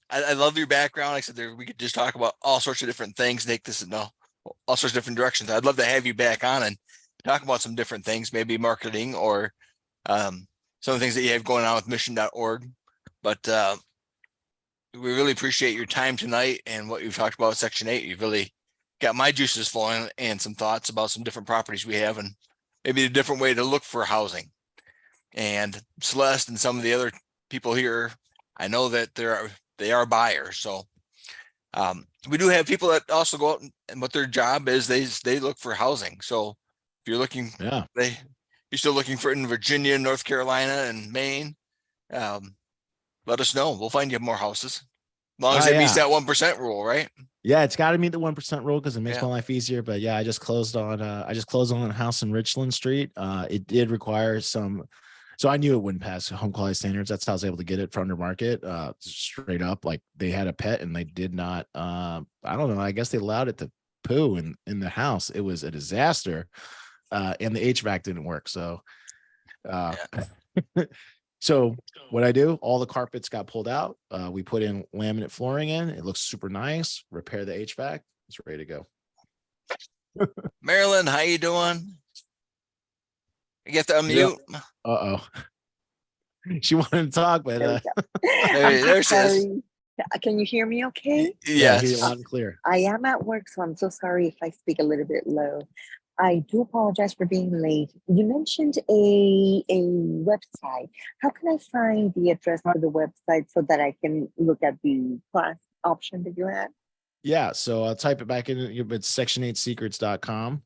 I love your background. Like I said, we could just talk about all sorts of different things, take this in all sorts of different directions. I'd love to have you back on and talk about some different things, maybe marketing or some of the things that you have going on with mission.org. But we really appreciate your time tonight and what you've talked about Section 8. You've really got my juices flowing and some thoughts about some different properties we have and maybe a different way to look for housing. And Celeste and some of the other people here, I know that they are buyers. So we do have people that also go out and what their job is, they look for housing. So if you're looking, you're still looking for in Virginia, North Carolina, and Maine, let us know. We'll find you more houses. As long as it meets that 1% rule, right? Yeah, it's got to meet the 1% rule because it makes my life easier. But yeah, I just closed on a house in Richland Street. It did require some, so I knew it wouldn't pass home quality standards. That's how I was able to get it for under market. Straight up, like they had a pet and they did not. I don't know. I guess they allowed it to poo in the house. It was a disaster, and the HVAC didn't work. So. So what I do, all the carpets got pulled out. We put in laminate flooring in. It looks super nice. Repair the HVAC. It's ready to go. Marilyn, how you doing? You get to unmute. Uh-oh. She wanted to talk, but there she is. Can you hear me okay? Yes. Hear you loud and clear. I am at work, so I'm so sorry if I speak a little bit low. I do apologize for being late. You mentioned a website. How can I find the address for the website so that I can look at the class option that you had? Yeah, so I'll type it back in. It's section8secrets.com.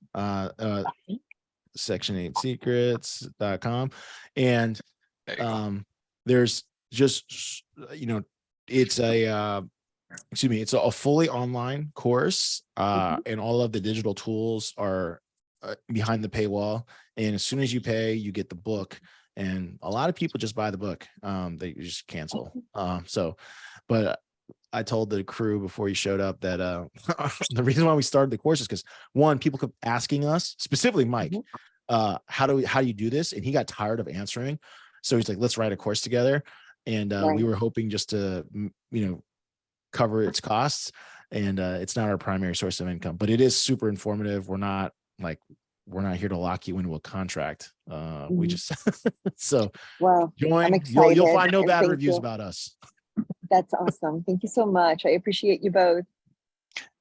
Section8secrets.com. And there's just, it's it's a fully online course, and all of the digital tools are behind the paywall. And as soon as you pay, you get the book. And a lot of people just buy the book. They just cancel. But I told the crew before you showed up that the reason why we started the course is because one, people kept asking us, specifically Mike, how do you do this? And he got tired of answering. So he's like, let's write a course together. And we were hoping just to, cover its costs. And it's not our primary source of income, but it is super informative. We're not here to lock you into a contract. We just so join. I'm excited. You'll find no bad reviews about us. That's awesome. Thank you so much. I appreciate you both.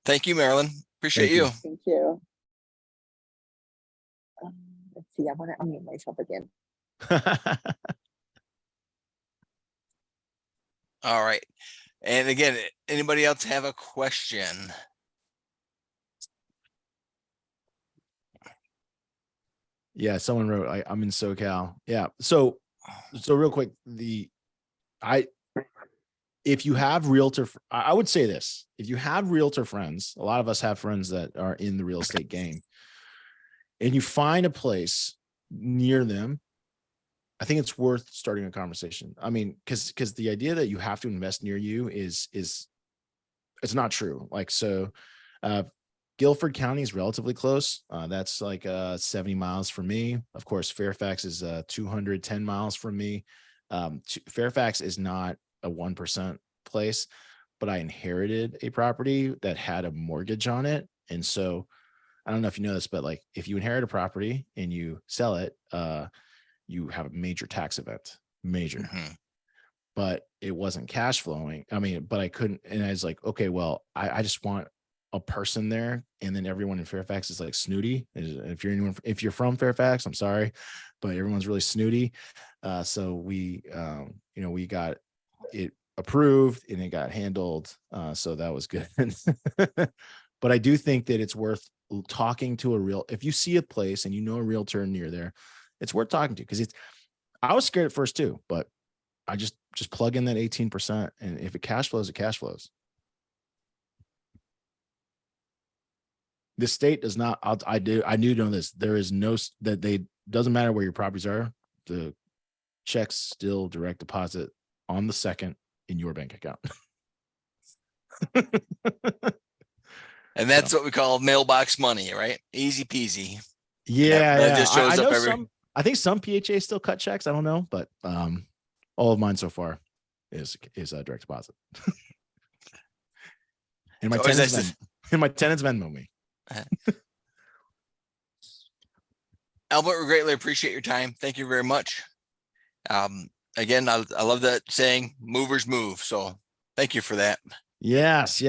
Thank you, Marilyn. Appreciate you. Thank you. Let's see. I want to unmute myself again. All right. And again, anybody else have a question? Yeah, someone wrote, I'm in SoCal. Yeah. So real quick, if you have realtor, I would say this, if you have realtor friends, a lot of us have friends that are in the real estate game, and you find a place near them, I think it's worth starting a conversation. I mean, because the idea that you have to invest near you is it's not true. Like, so Guilford County is relatively close. That's like 70 miles from me. Of course, Fairfax is 210 miles from me. Fairfax is not a 1% place, but I inherited a property that had a mortgage on it. And so I don't know if you know this, but like if you inherit a property and you sell it, you have a major tax event, major. Mhm. But it wasn't cash flowing. I mean, but I couldn't, and I was like, okay, well, I just want a person there, and then everyone in Fairfax is like snooty. If you're from Fairfax, I'm sorry, but everyone's really snooty. So we, we got it approved and it got handled. So that was good. But I do think that it's worth talking to if you see a place and you know a realtor near there, it's worth talking to, because I was scared at first too, but I just plug in that 18%, and if it cash flows, it cash flows. This state does not. I do know this. There is doesn't matter where your properties are. The checks still direct deposit on the second in your bank account. And that's what we call mailbox money, right? Easy peasy. Yeah, That just shows I up know I think some PHA still cut checks. I don't know, but all of mine so far is direct deposit. And my tenants Venmo me. Albert, we greatly appreciate your time. Thank you very much. Again, I love that saying, movers move. So thank you for that. Yes.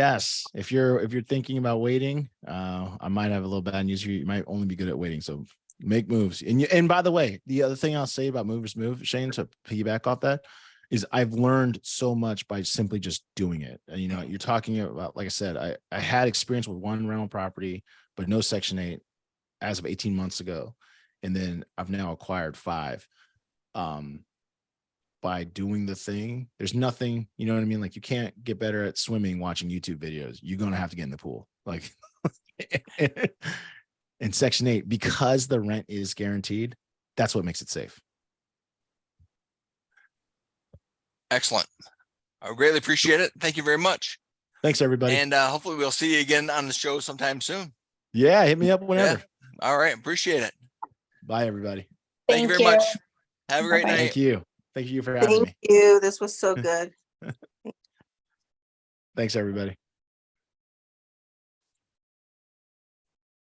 If you're thinking about waiting, I might have a little bad news for you. You might only be good at waiting. So make moves. And by the way, the other thing I'll say about movers move, Shane, to piggyback off that, is I've learned so much by simply just doing it. And, you're talking about, like I said, I had experience with one rental property, but no Section 8 as of 18 months ago. And then I've now acquired 5. By doing the thing, there's nothing, you know what I mean? Like, you can't get better at swimming watching YouTube videos. You're going to have to get in the pool. Like, in Section 8, because the rent is guaranteed, that's what makes it safe. Excellent. I greatly appreciate it. Thank you very much. Thanks, everybody. And hopefully we'll see you again on the show sometime soon. Yeah, hit me up whenever. Yeah. All right. Appreciate it. Bye, everybody. Thank you very much. Have a great Bye-bye. night. Thank you. Thank you for having me. Thank you. This was so good. Thanks, everybody.